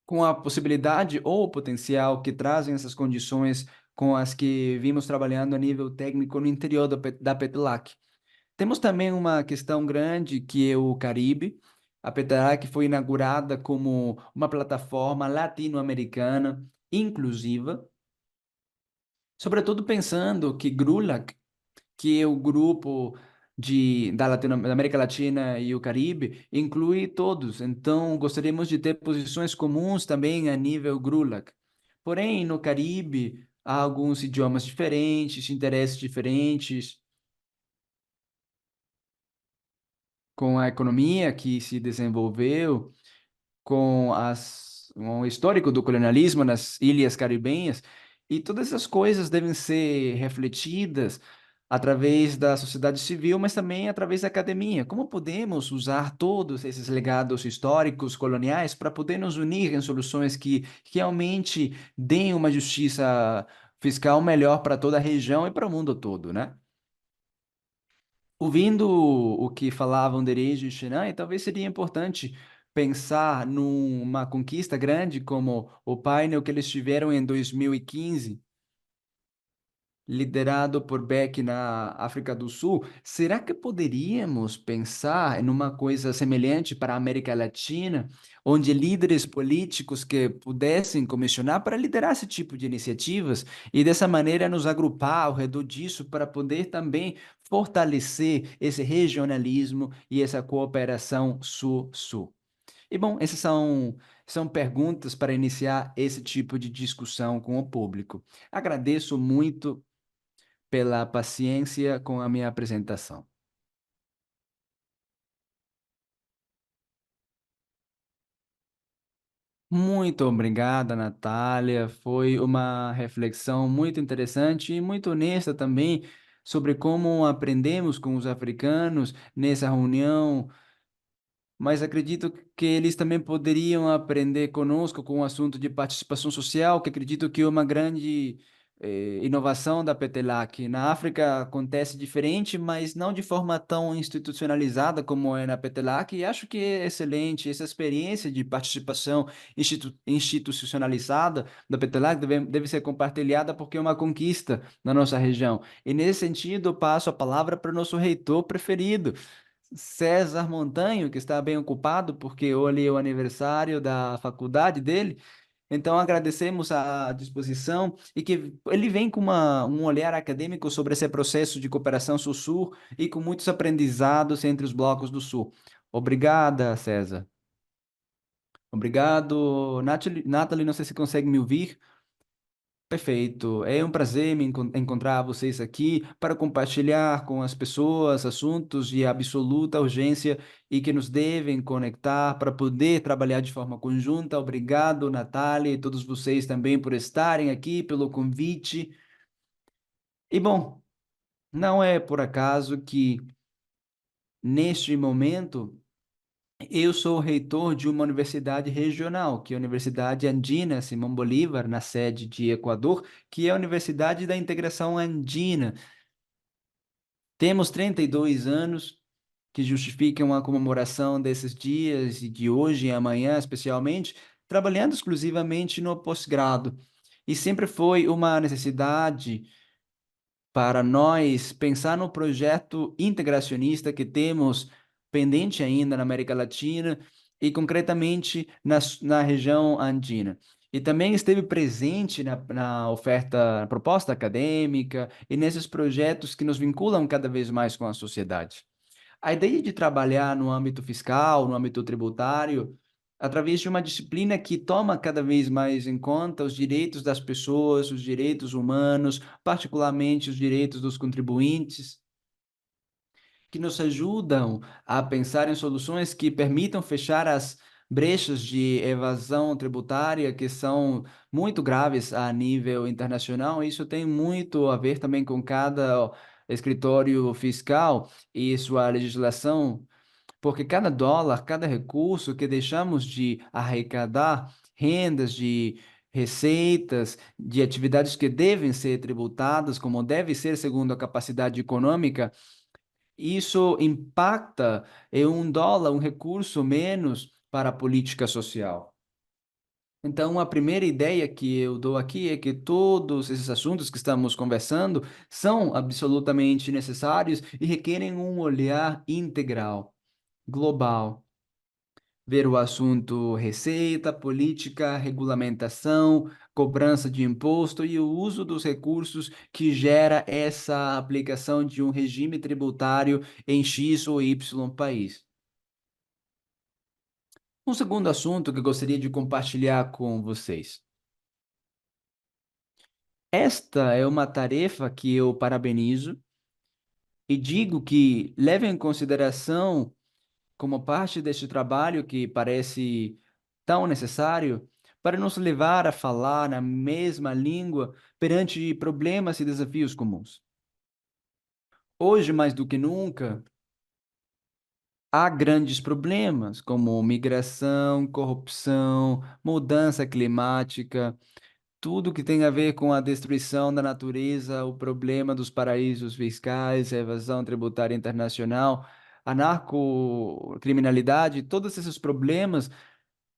com a possibilidade ou o potencial que trazem essas condições com as que vimos trabalhando a nível técnico no interior da PETLAC. Temos também uma questão grande que é o Caribe. A PETLAC foi inaugurada como uma plataforma latino-americana inclusiva, sobretudo pensando que GRULAC, que é o grupo da América Latina e o Caribe, inclui todos. Então, gostaríamos de ter posições comuns também a nível GRULAC. Porém, no Caribe, há alguns idiomas diferentes, interesses diferentes, com a economia que se desenvolveu, com o histórico do colonialismo nas ilhas caribenhas, e todas essas coisas devem ser refletidas através da sociedade civil, mas também através da academia. Como podemos usar todos esses legados históricos coloniais para poder nos unir em soluções que realmente deem uma justiça fiscal melhor para toda a região e para o mundo todo, né? Ouvindo o que falavam Derejo e Xinai, talvez seria importante pensar numa conquista grande como o painel que eles tiveram em 2015, liderado por Beck na África do Sul. Será que poderíamos pensar em uma coisa semelhante para a América Latina, onde líderes políticos que pudessem comissionar para liderar esse tipo de iniciativas e dessa maneira nos agrupar ao redor disso para poder também fortalecer esse regionalismo e essa cooperação sul-sul? E bom, são perguntas para iniciar esse tipo de discussão com o público. Agradeço muito pela paciência com a minha apresentação. Muito obrigada, Natália. Foi uma reflexão muito interessante e muito honesta também sobre como aprendemos com os africanos nessa reunião, mas acredito que eles também poderiam aprender conosco com o assunto de participação social, que acredito que é uma grande inovação da PETELAC. Na África acontece diferente, mas não de forma tão institucionalizada como é na PETELAC, e acho que é excelente essa experiência de participação institucionalizada da PETELAC deve ser compartilhada porque é uma conquista na nossa região. E nesse sentido, eu passo a palavra para o nosso reitor preferido, César Montanho, que está bem ocupado, porque hoje é o aniversário da faculdade dele. Então, agradecemos a disposição e que ele vem com um olhar acadêmico sobre esse processo de cooperação Sul-Sul e com muitos aprendizados entre os blocos do Sul. Obrigada, César. Obrigado. Nathalie, não sei se consegue me ouvir. Perfeito. É um prazer encontrar vocês aqui para compartilhar com as pessoas assuntos de absoluta urgência e que nos devem conectar para poder trabalhar de forma conjunta. Obrigado, Natália, e todos vocês também por estarem aqui, pelo convite. E bom, não é por acaso que neste momento eu sou reitor de uma universidade regional, que é a Universidade Andina Simão Bolívar, na sede de Equador, que é a Universidade da Integração Andina. Temos 32 anos, que justificam a comemoração desses dias e de hoje e amanhã, especialmente, trabalhando exclusivamente no pós-grado. E sempre foi uma necessidade para nós pensar no projeto integracionista que temos pendente ainda na América Latina e concretamente na região andina. e também esteve presente na oferta, na proposta acadêmica e nesses projetos que nos vinculam cada vez mais com a sociedade. A ideia de trabalhar no âmbito fiscal, no âmbito tributário, através de uma disciplina que toma cada vez mais em conta os direitos das pessoas, os direitos humanos, particularmente os direitos dos contribuintes, que nos ajudam a pensar em soluções que permitam fechar as brechas de evasão tributária que são muito graves a nível internacional. Isso tem muito a ver também com cada escritório fiscal e sua legislação, porque cada dólar, cada recurso que deixamos de arrecadar, rendas de receitas, de atividades que devem ser tributadas, como deve ser segundo a capacidade econômica, isso impacta em um dólar, um recurso menos para a política social. Então, a primeira ideia que eu dou aqui é que todos esses assuntos que estamos conversando são absolutamente necessários e requerem um olhar integral, global. Ver o assunto receita, política, regulamentação, cobrança de imposto e o uso dos recursos que gera essa aplicação de um regime tributário em X ou Y país. Um segundo assunto que eu gostaria de compartilhar com vocês. Esta é uma tarefa que eu parabenizo e digo que leve em consideração como parte deste trabalho que parece tão necessário para nos levar a falar na mesma língua perante problemas e desafios comuns. Hoje, mais do que nunca, há grandes problemas como migração, corrupção, mudança climática, tudo que tem a ver com a destruição da natureza, o problema dos paraísos fiscais, a evasão tributária internacional, a narcocriminalidade, todos esses problemas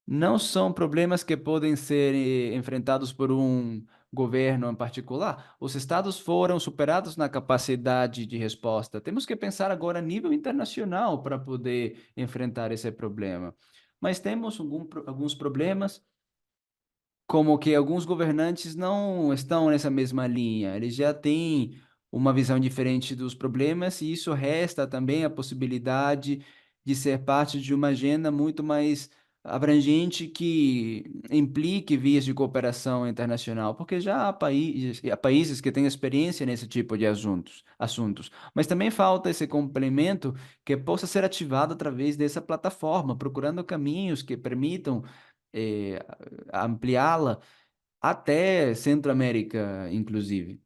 não são problemas que podem ser enfrentados por um governo em particular. Os estados foram superados na capacidade de resposta. Temos que pensar agora a nível internacional para poder enfrentar esse problema. Mas temos alguns problemas como que alguns governantes não estão nessa mesma linha, eles já têm uma visão diferente dos problemas, e isso resta também a possibilidade de ser parte de uma agenda muito mais abrangente que implique vias de cooperação internacional, porque já há países que têm experiência nesse tipo de assuntos, mas também falta esse complemento que possa ser ativado através dessa plataforma, procurando caminhos que permitam eh, ampliá-la até Centro-América, inclusive.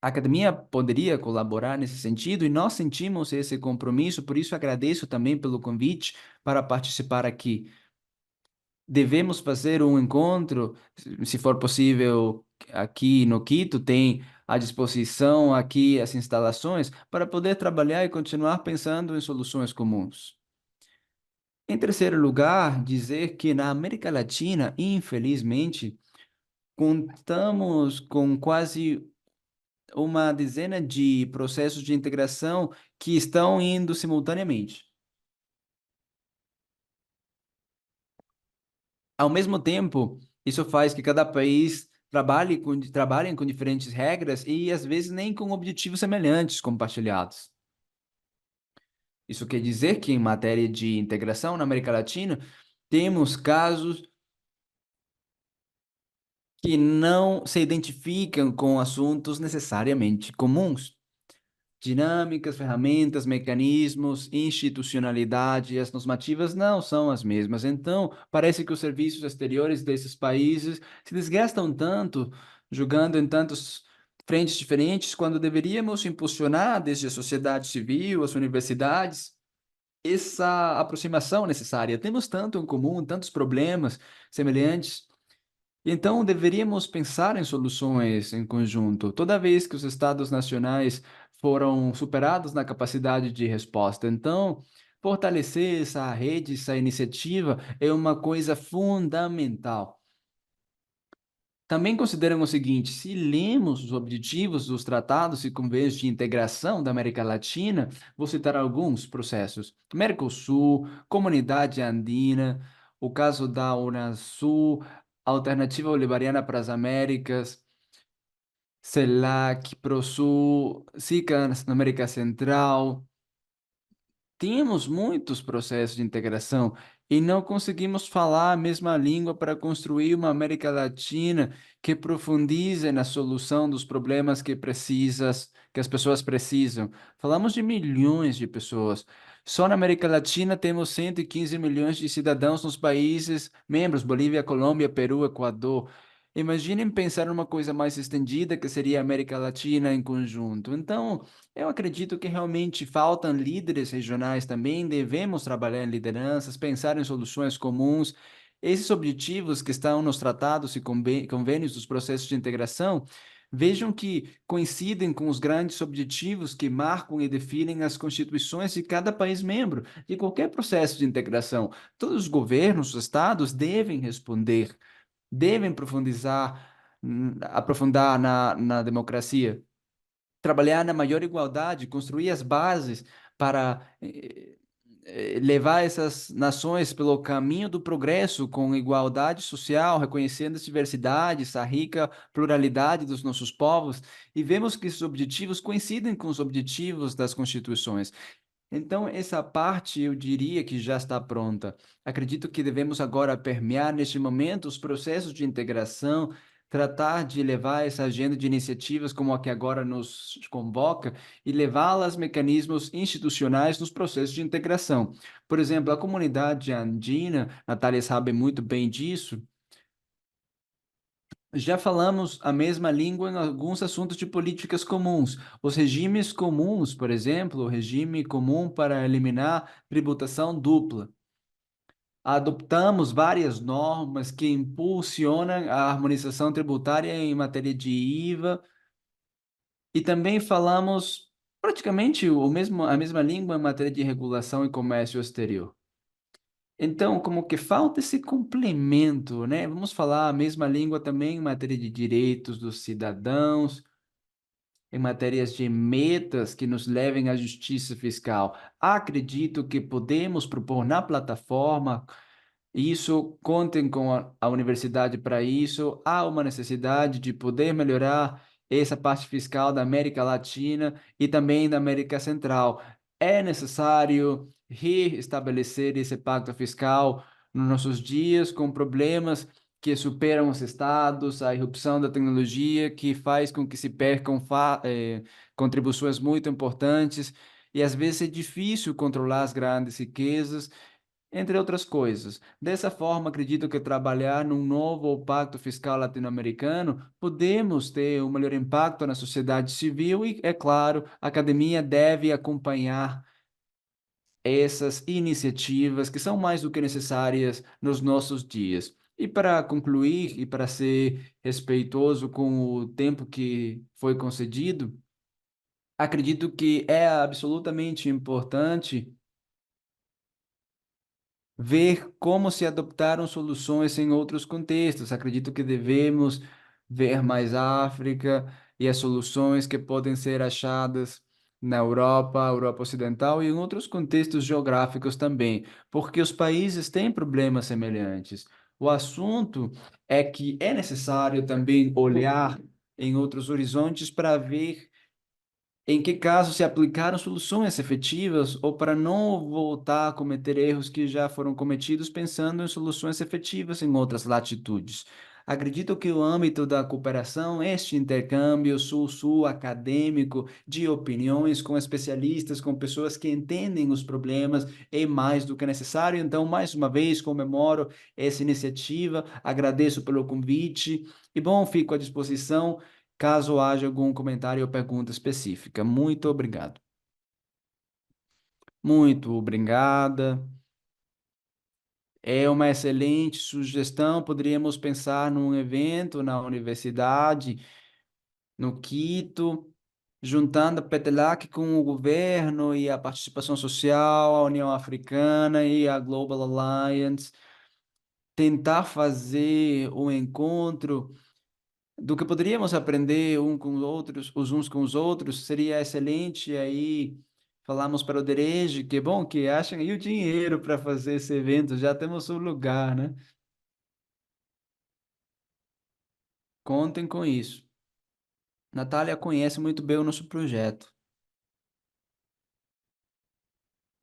A academia poderia colaborar nesse sentido e nós sentimos esse compromisso, por isso agradeço também pelo convite para participar aqui. Devemos fazer um encontro, se for possível, aqui no Quito, tem à disposição aqui as instalações para poder trabalhar e continuar pensando em soluções comuns. Em terceiro lugar, dizer que na América Latina, infelizmente, contamos com quase uma dezena de processos de integração que estão indo simultaneamente. Ao mesmo tempo, isso faz que cada país trabalhem com diferentes regras e às vezes nem com objetivos semelhantes compartilhados. Isso quer dizer que em matéria de integração na América Latina, temos casos que não se identificam com assuntos necessariamente comuns. Dinâmicas, ferramentas, mecanismos, institucionalidade, as normativas não são as mesmas. Então, parece que os serviços exteriores desses países se desgastam tanto, jogando em tantos frentes diferentes, quando deveríamos impulsionar desde a sociedade civil, as universidades, essa aproximação necessária. Temos tanto em comum, tantos problemas semelhantes. Então, deveríamos pensar em soluções em conjunto, toda vez que os estados nacionais foram superados na capacidade de resposta. Então, fortalecer essa rede, essa iniciativa é uma coisa fundamental. Também consideram o seguinte: se lemos os objetivos dos tratados e convênios de integração da América Latina, vou citar alguns processos: Mercosul, Comunidade Andina, o caso da Unasul, Alternativa Bolivariana para as Américas, CELAC, PROSUL, SICA na América Central. Tínhamos muitos processos de integração e não conseguimos falar a mesma língua para construir uma América Latina que profundize na solução dos problemas que as pessoas precisam. Falamos de milhões de pessoas. Só na América Latina temos 115 milhões de cidadãos nos países membros, Bolívia, Colômbia, Peru, Equador. Imaginem pensar numa coisa mais estendida, que seria a América Latina em conjunto. Então, eu acredito que realmente faltam líderes regionais também, devemos trabalhar em lideranças, pensar em soluções comuns. Esses objetivos que estão nos tratados e convênios dos processos de integração, vejam que coincidem com os grandes objetivos que marcam e definem as constituições de cada país membro, de qualquer processo de integração. Todos os governos, os estados devem responder, devem aprofundar na democracia, trabalhar na maior igualdade, construir as bases para levar essas nações pelo caminho do progresso com igualdade social, reconhecendo as diversidades, a rica pluralidade dos nossos povos, e vemos que esses objetivos coincidem com os objetivos das constituições. Então, essa parte eu diria que já está pronta. Acredito que devemos agora permear neste momento os processos de integração, tratar de levar essa agenda de iniciativas como a que agora nos convoca e levá-las a mecanismos institucionais nos processos de integração. Por exemplo, a comunidade andina, Natália sabe muito bem disso, já falamos a mesma língua em alguns assuntos de políticas comuns. Os regimes comuns, por exemplo, o regime comum para eliminar tributação dupla. Adoptamos várias normas que impulsionam a harmonização tributária em matéria de IVA e também falamos praticamente a mesma língua em matéria de regulação e comércio exterior. Então, como que falta esse complemento, né? Vamos falar a mesma língua também em matéria de direitos dos cidadãos, em matérias de metas que nos levem à justiça fiscal. Acredito que podemos propor na plataforma isso, contem com a universidade para isso. Há uma necessidade de poder melhorar essa parte fiscal da América Latina e também da América Central. É necessário reestabelecer esse pacto fiscal nos nossos dias, com problemas que superam os estados, a irrupção da tecnologia que faz com que se percam contribuições muito importantes. E às vezes é difícil controlar as grandes riquezas, entre outras coisas. Dessa forma, acredito que trabalhar num novo pacto fiscal latino-americano, podemos ter um melhor impacto na sociedade civil e, é claro, a academia deve acompanhar essas iniciativas que são mais do que necessárias nos nossos dias. E para concluir, e para ser respeitoso com o tempo que foi concedido, acredito que é absolutamente importante ver como se adoptaram soluções em outros contextos. Acredito que devemos ver mais a África e as soluções que podem ser achadas na Europa, Europa Ocidental e em outros contextos geográficos também, porque os países têm problemas semelhantes. O assunto é que é necessário também olhar em outros horizontes para ver em que casos se aplicaram soluções efetivas ou para não voltar a cometer erros que já foram cometidos pensando em soluções efetivas em outras latitudes? Acredito que o âmbito da cooperação, este intercâmbio sul-sul acadêmico de opiniões com especialistas, com pessoas que entendem os problemas, é mais do que necessário. Então, mais uma vez, comemoro essa iniciativa, agradeço pelo convite e, bom, fico à disposição caso haja algum comentário ou pergunta específica. Muito obrigado. Muito obrigada. É uma excelente sugestão. Poderíamos pensar num evento na universidade, no Quito, juntando a PETELAC com o governo e a participação social, a União Africana e a Global Alliance. Tentar fazer um encontro do que poderíamos aprender um com os outros, os uns com os outros, seria excelente. Aí falamos para o Dereje, que bom que acham aí o dinheiro para fazer esse evento, já temos o lugar, né? Contem com isso. Natália conhece muito bem o nosso projeto.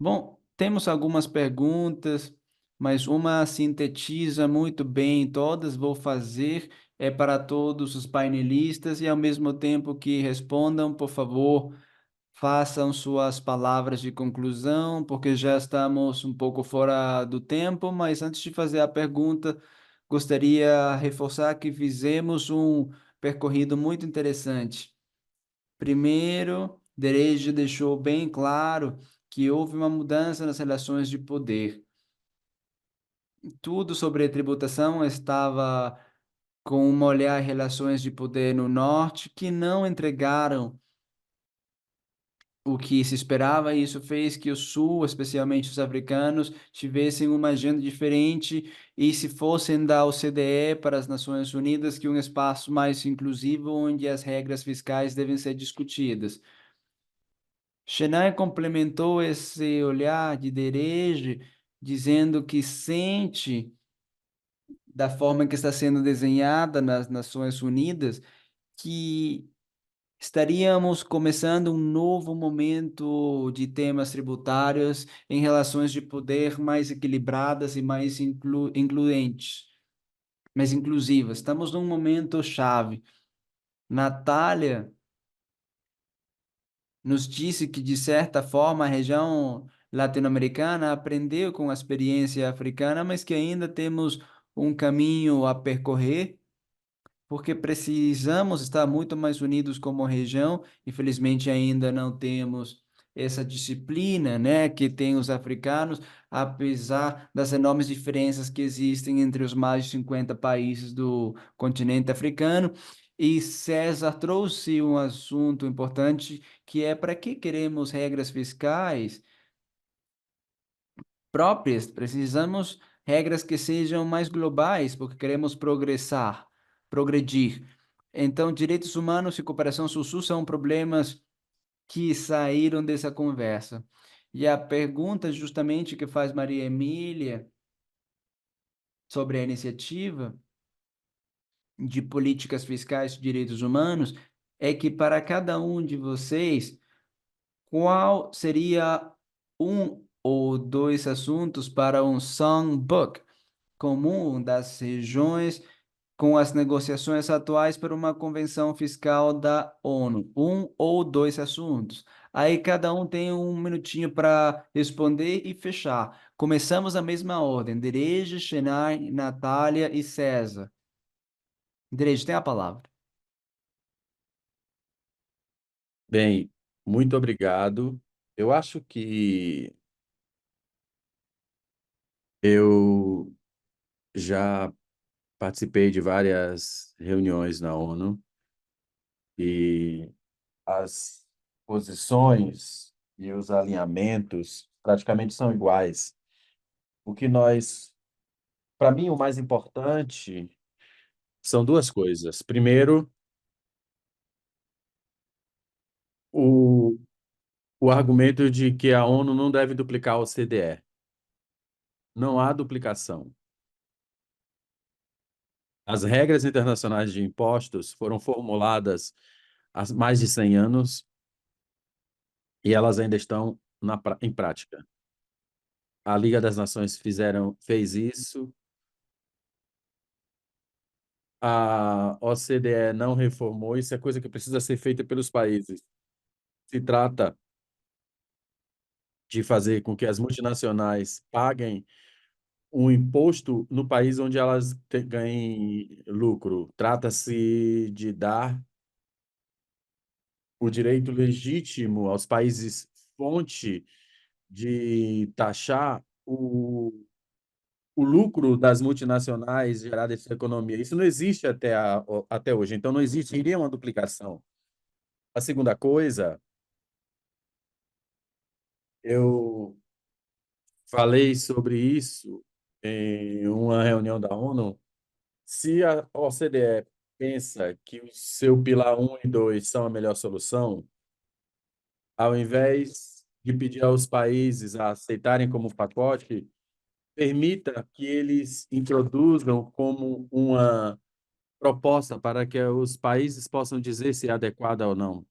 Bom, temos algumas perguntas, mas uma sintetiza muito bem todas. Vou fazer para todos os painelistas e, ao mesmo tempo que respondam, por favor, façam suas palavras de conclusão, porque já estamos um pouco fora do tempo. Mas antes de fazer a pergunta, gostaria de reforçar que fizemos um percorrido muito interessante. Primeiro, Dereje deixou bem claro que houve uma mudança nas relações de poder. Tudo sobre a tributação estava com uma olhar em relações de poder no norte que não entregaram o que se esperava, e isso fez que o sul, especialmente os africanos, tivessem uma agenda diferente e se fossem da OCDE para as Nações Unidas, que um espaço mais inclusivo onde as regras fiscais devem ser discutidas. Chennai complementou esse olhar de Dereje, dizendo que sente, da forma que está sendo desenhada nas Nações Unidas, que estaríamos começando um novo momento de temas tributários em relações de poder mais equilibradas e mais incluentes, mais inclusivas. Estamos num momento chave. Natália nos disse que, de certa forma, a região latino-americana aprendeu com a experiência africana, mas que ainda temos um caminho a percorrer, porque precisamos estar muito mais unidos como região. Infelizmente, ainda não temos essa disciplina, né, que tem os africanos, apesar das enormes diferenças que existem entre os mais de 50 países do continente africano. E César trouxe um assunto importante, que é: para que queremos regras fiscais próprias? Precisamos regras que sejam mais globais, porque queremos progredir. Então, direitos humanos e cooperação sul-sul são problemas que saíram dessa conversa. E a pergunta justamente que faz Maria Emília sobre a iniciativa de políticas fiscais de direitos humanos é que, para cada um de vocês, qual seria um ou dois assuntos para um songbook comum das regiões com as negociações atuais para uma convenção fiscal da ONU? Um ou dois assuntos. Aí cada um tem um minutinho para responder e fechar. Começamos a mesma ordem: Dereje, Chennai, Natália e César. Dereje, tem a palavra. Bem, muito obrigado. Eu acho que eu já participei de várias reuniões na ONU e as posições e os alinhamentos praticamente são iguais. O que nós, para mim, o mais importante são duas coisas. Primeiro, o, o argumento de que a ONU não deve duplicar o CDE. Não há duplicação. As regras internacionais de impostos foram formuladas há mais de 100 anos e elas ainda estão em prática. A Liga das Nações fez isso, a OCDE não reformou, isso é coisa que precisa ser feita pelos países. Se trata de fazer com que as multinacionais paguem um imposto no país onde elas ganhem lucro. Trata-se de dar o direito legítimo aos países fonte de taxar o lucro das multinacionais gerado essa economia. Isso não existe até hoje, então não existiria uma duplicação. A segunda coisa, eu falei sobre isso em uma reunião da ONU. Se a OCDE pensa que o seu pilar um e 2 são a melhor solução, ao invés de pedir aos países a aceitarem como pacote, permita que eles introduzam como uma proposta para que os países possam dizer se é adequada ou não.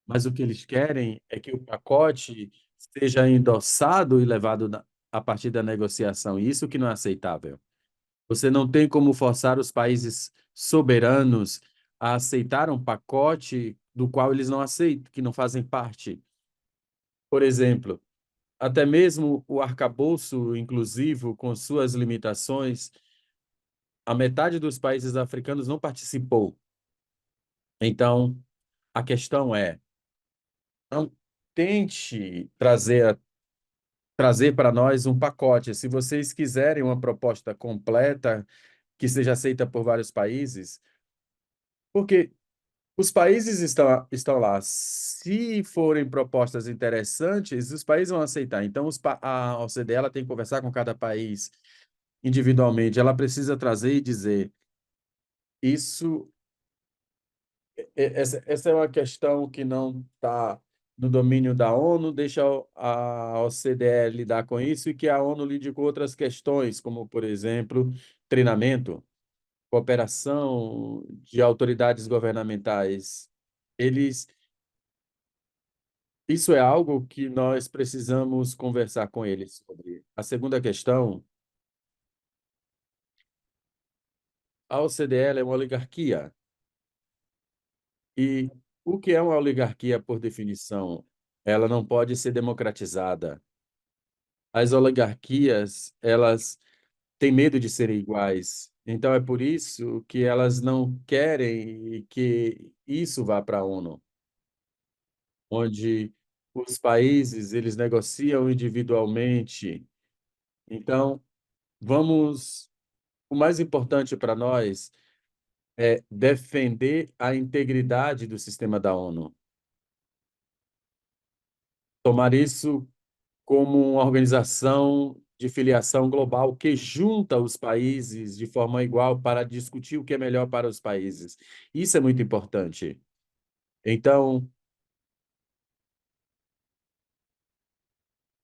Mas o que eles querem é que o pacote seja endossado e levado a partir da negociação. E isso que não é aceitável. Você não tem como forçar os países soberanos a aceitar um pacote do qual eles não aceitam, que não fazem parte. Por exemplo, até mesmo o arcabouço inclusivo, com suas limitações, a metade dos países africanos não participou. Então, a questão é, não tente trazer para nós um pacote. Se vocês quiserem uma proposta completa que seja aceita por vários países, porque os países estão lá. Se forem propostas interessantes, os países vão aceitar. Então, a OCDE ela tem que conversar com cada país individualmente. Ela precisa trazer e dizer: isso, essa é uma questão que não está no domínio da ONU, deixa a OCDE lidar com isso e que a ONU lide com outras questões, como, por exemplo, treinamento, cooperação de autoridades governamentais. Eles Isso é algo que nós precisamos conversar com eles sobre. A segunda questão, a OCDE é uma oligarquia. E o que é uma oligarquia, por definição? Ela não pode ser democratizada. As oligarquias, elas têm medo de serem iguais. Então, é por isso que elas não querem que isso vá para a ONU, onde os países, eles negociam individualmente. Então, vamos o mais importante para nós é defender a integridade do sistema da ONU, tomar isso como uma organização de filiação global que junta os países de forma igual para discutir o que é melhor para os países. Isso é muito importante. Então,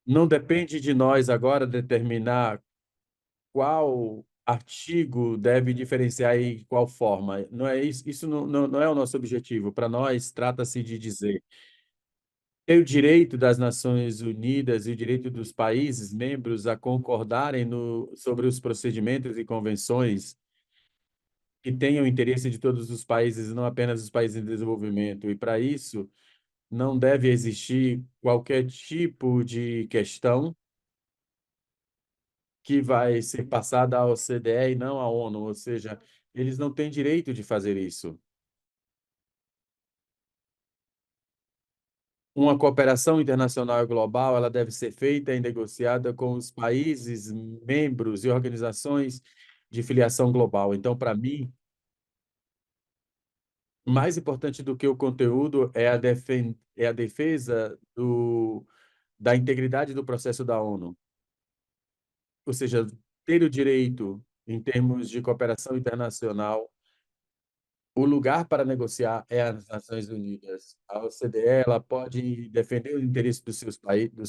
não depende de nós agora determinar qual artigo deve diferenciar e qual forma. Não é isso, isso não é o nosso objetivo. Para nós, trata-se de dizer tem o direito das Nações Unidas e o direito dos países membros a concordarem sobre os procedimentos e convenções que tenham interesse de todos os países, não apenas os países em desenvolvimento. E para isso, não deve existir qualquer tipo de questão que vai ser passada à OCDE e não à ONU, ou seja, eles não têm direito de fazer isso. Uma cooperação internacional e global, ela deve ser feita e negociada com os países, membros e organizações de filiação global. Então, para mim, mais importante do que o conteúdo é é a defesa da integridade do processo da ONU. Ou seja, ter o direito, em termos de cooperação internacional, o lugar para negociar é as Nações Unidas. A OCDE, ela pode defender o interesse dos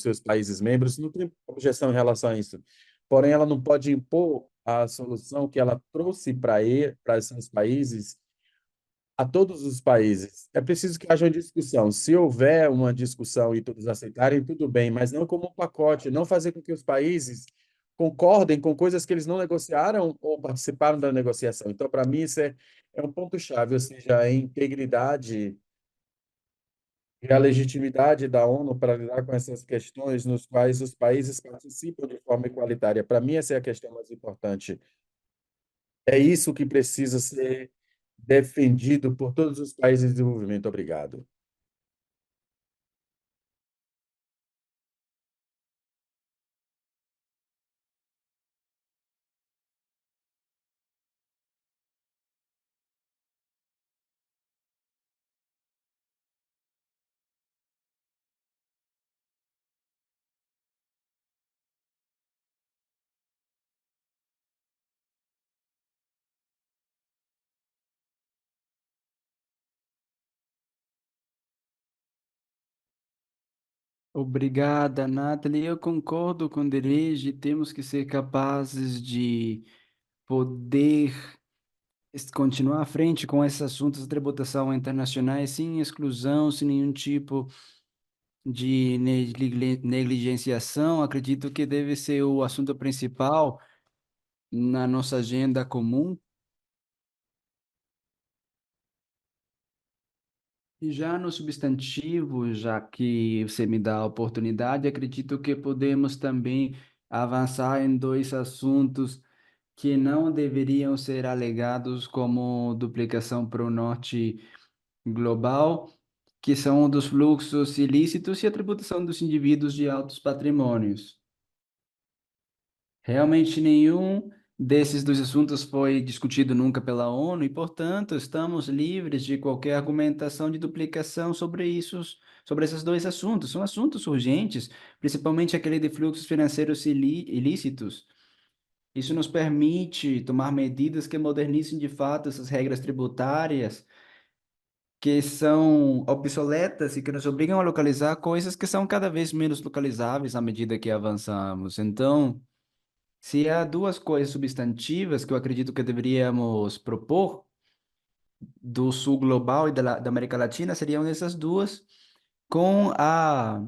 seus países membros, não tem objeção em relação a isso. Porém, ela não pode impor a solução que ela trouxe para esses países a todos os países. É preciso que haja uma discussão. Se houver uma discussão e todos aceitarem, tudo bem, mas não como um pacote, não fazer com que os países concordem com coisas que eles não negociaram ou participaram da negociação. Então, para mim, é um ponto-chave, ou seja, a integridade e a legitimidade da ONU para lidar com essas questões nos quais os países participam de forma igualitária. Para mim, essa é a questão mais importante. É isso que precisa ser defendido por todos os países em desenvolvimento. Obrigado. Obrigada, Nathalie. Eu concordo com o Derege. Temos que ser capazes de poder continuar à frente com esses assuntos de tributação internacionais sem exclusão, sem nenhum tipo de negligenciação, acredito que deve ser o assunto principal na nossa agenda comum. E já no substantivo, já que você me dá a oportunidade, acredito que podemos também avançar em dois assuntos que não deveriam ser alegados como duplicação para o norte global, que são o dos fluxos ilícitos e a tributação dos indivíduos de altos patrimônios. Realmente nenhum desses dois assuntos foi discutido nunca pela ONU e, portanto, estamos livres de qualquer argumentação de duplicação sobre isso, sobre esses dois assuntos. São assuntos urgentes, principalmente aquele de fluxos financeiros ilícitos. Isso nos permite tomar medidas que modernizem de fato essas regras tributárias que são obsoletas e que nos obrigam a localizar coisas que são cada vez menos localizáveis à medida que avançamos. Então, se há duas coisas substantivas que eu acredito que deveríamos propor do sul global e da América Latina, seriam essas duas, com a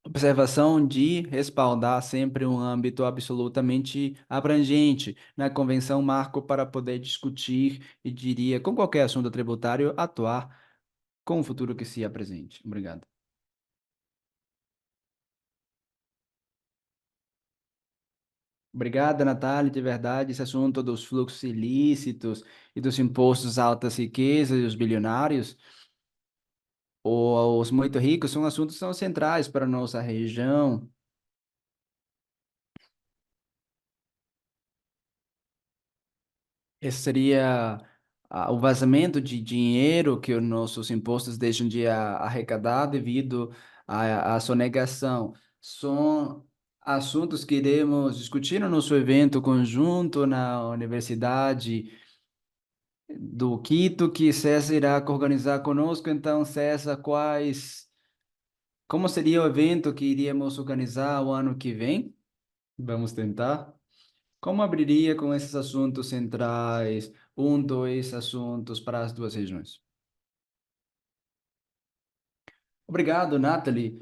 observação de respaldar sempre um âmbito absolutamente abrangente na Convenção Marco para poder discutir e diria, com qualquer assunto tributário, atuar com o futuro que se apresente. Obrigado. Obrigada, Natália, de verdade, esse assunto dos fluxos ilícitos e dos impostos às altas riquezas e os bilionários, ou os muito ricos, são assuntos que são centrais para a nossa região. Esse seria o vazamento de dinheiro que os nossos impostos deixam de arrecadar devido à sonegação. São assuntos que iremos discutir no nosso evento conjunto na Universidade do Quito, que César irá organizar conosco. Então, César, como seria o evento que iríamos organizar o ano que vem? Vamos tentar. Como abriria com esses assuntos centrais, dois assuntos para as duas regiões? Obrigado, Nathalie.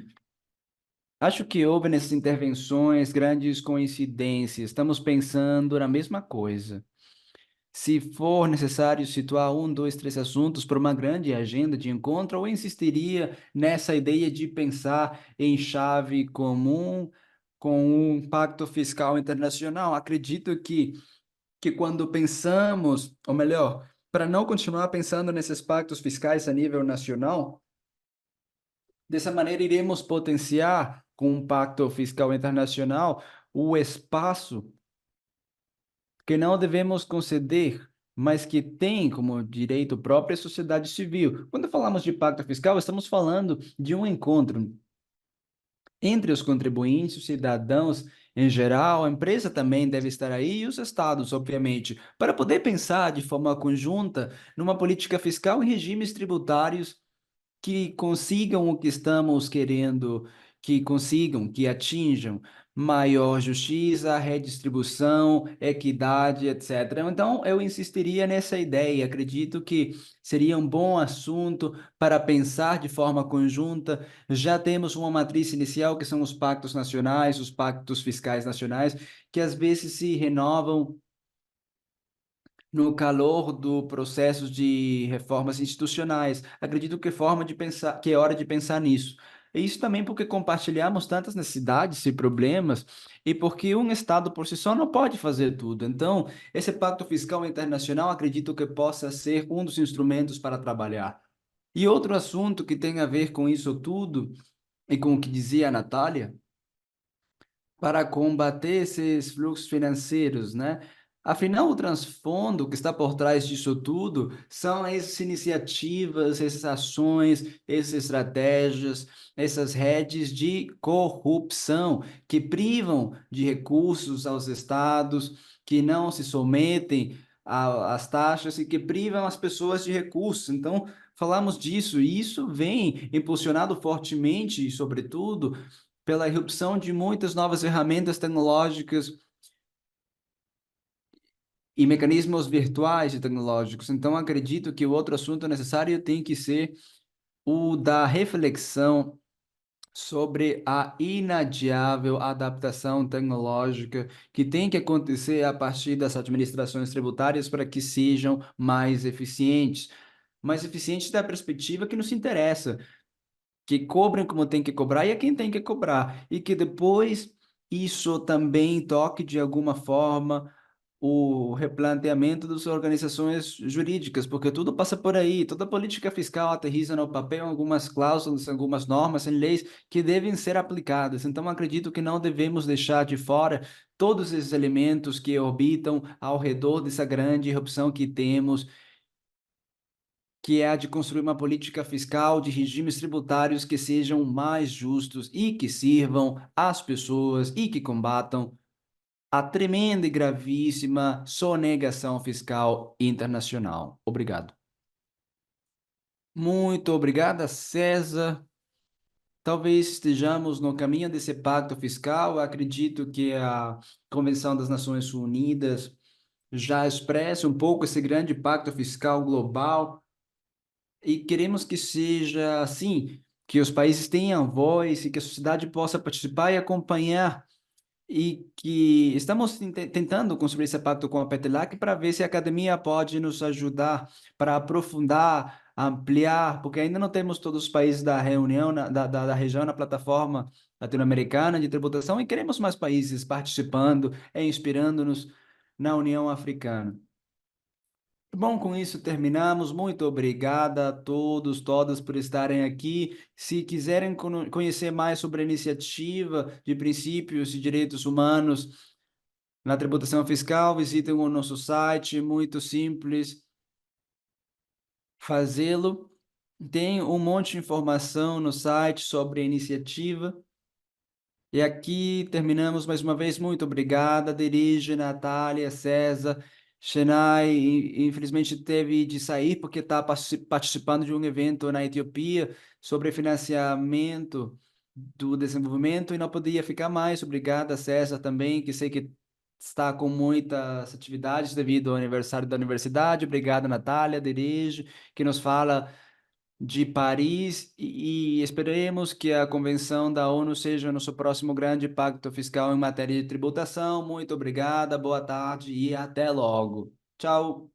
Acho que houve nessas intervenções grandes coincidências. Estamos pensando na mesma coisa. Se for necessário situar dois, três assuntos para uma grande agenda de encontro, eu insistiria nessa ideia de pensar em chave comum com um pacto fiscal internacional. Acredito que quando pensamos, ou melhor, para não continuar pensando nesses pactos fiscais a nível nacional, dessa maneira iremos potenciar com um pacto fiscal internacional o espaço que não devemos conceder, mas que tem como direito próprio a sociedade civil. Quando falamos de pacto fiscal, estamos falando de um encontro entre os contribuintes, os cidadãos em geral, a empresa também deve estar aí e os estados, obviamente, para poder pensar de forma conjunta numa política fiscal e regimes tributários que consigam o que estamos querendo, que consigam, que atinjam maior justiça, redistribuição, equidade, etc. Então, eu insistiria nessa ideia. Acredito que seria um bom assunto para pensar de forma conjunta. Já temos uma matriz inicial, que são os pactos nacionais, os pactos fiscais nacionais, que às vezes se renovam no calor do processo de reformas institucionais. Acredito que forma de pensar, que é hora de pensar nisso. E isso também porque compartilhamos tantas necessidades e problemas e porque um Estado por si só não pode fazer tudo. Então, esse Pacto Fiscal Internacional acredito que possa ser um dos instrumentos para trabalhar. E outro assunto que tem a ver com isso tudo e com o que dizia a Natália, para combater esses fluxos financeiros, né? Afinal, o transfundo que está por trás disso tudo são essas iniciativas, essas ações, essas estratégias, essas redes de corrupção que privam de recursos aos estados, que não se sometem às taxas e que privam as pessoas de recursos. Então, falamos disso e isso vem impulsionado fortemente, sobretudo, pela irrupção de muitas novas ferramentas tecnológicas e mecanismos virtuais e tecnológicos. Então, acredito que o outro assunto necessário tem que ser o da reflexão sobre a inadiável adaptação tecnológica que tem que acontecer a partir das administrações tributárias para que sejam mais eficientes da perspectiva que nos interessa, que cobrem como tem que cobrar e a quem tem que cobrar, e que depois isso também toque de alguma forma o replanteamento das organizações jurídicas, porque tudo passa por aí, toda política fiscal aterriza no papel algumas cláusulas, algumas normas em leis que devem ser aplicadas. Então, acredito que não devemos deixar de fora todos esses elementos que orbitam ao redor dessa grande erupção que temos, que é a de construir uma política fiscal de regimes tributários que sejam mais justos e que sirvam às pessoas e que combatam a tremenda e gravíssima sonegação fiscal internacional. Obrigado. Muito obrigada, César. Talvez estejamos no caminho desse pacto fiscal. Eu acredito que a Convenção das Nações Unidas já expressa um pouco esse grande pacto fiscal global e queremos que seja assim, que os países tenham voz e que a sociedade possa participar e acompanhar e que estamos tentando construir esse pacto com a Petrolac para ver se a academia pode nos ajudar para aprofundar, ampliar, porque ainda não temos todos os países da reunião, da região na plataforma latino-americana de tributação e queremos mais países participando e inspirando-nos na União Africana. Bom, com isso terminamos. Muito obrigada a todos, todas por estarem aqui. Se quiserem conhecer mais sobre a iniciativa de princípios e direitos humanos na tributação fiscal, visitem o nosso site, muito simples fazê-lo. Tem um monte de informação no site sobre a iniciativa. E aqui terminamos mais uma vez. Muito obrigada, Dirige, Natália, César, Chennai. Infelizmente teve de sair porque está participando de um evento na Etiópia sobre financiamento do desenvolvimento e não podia ficar mais. Obrigada, César, também, que sei que está com muitas atividades devido ao aniversário da universidade. Obrigada, Natália, Dirige, que nos fala de Paris e esperemos que a convenção da ONU seja o nosso próximo grande pacto fiscal em matéria de tributação. Muito obrigada, boa tarde e até logo. Tchau.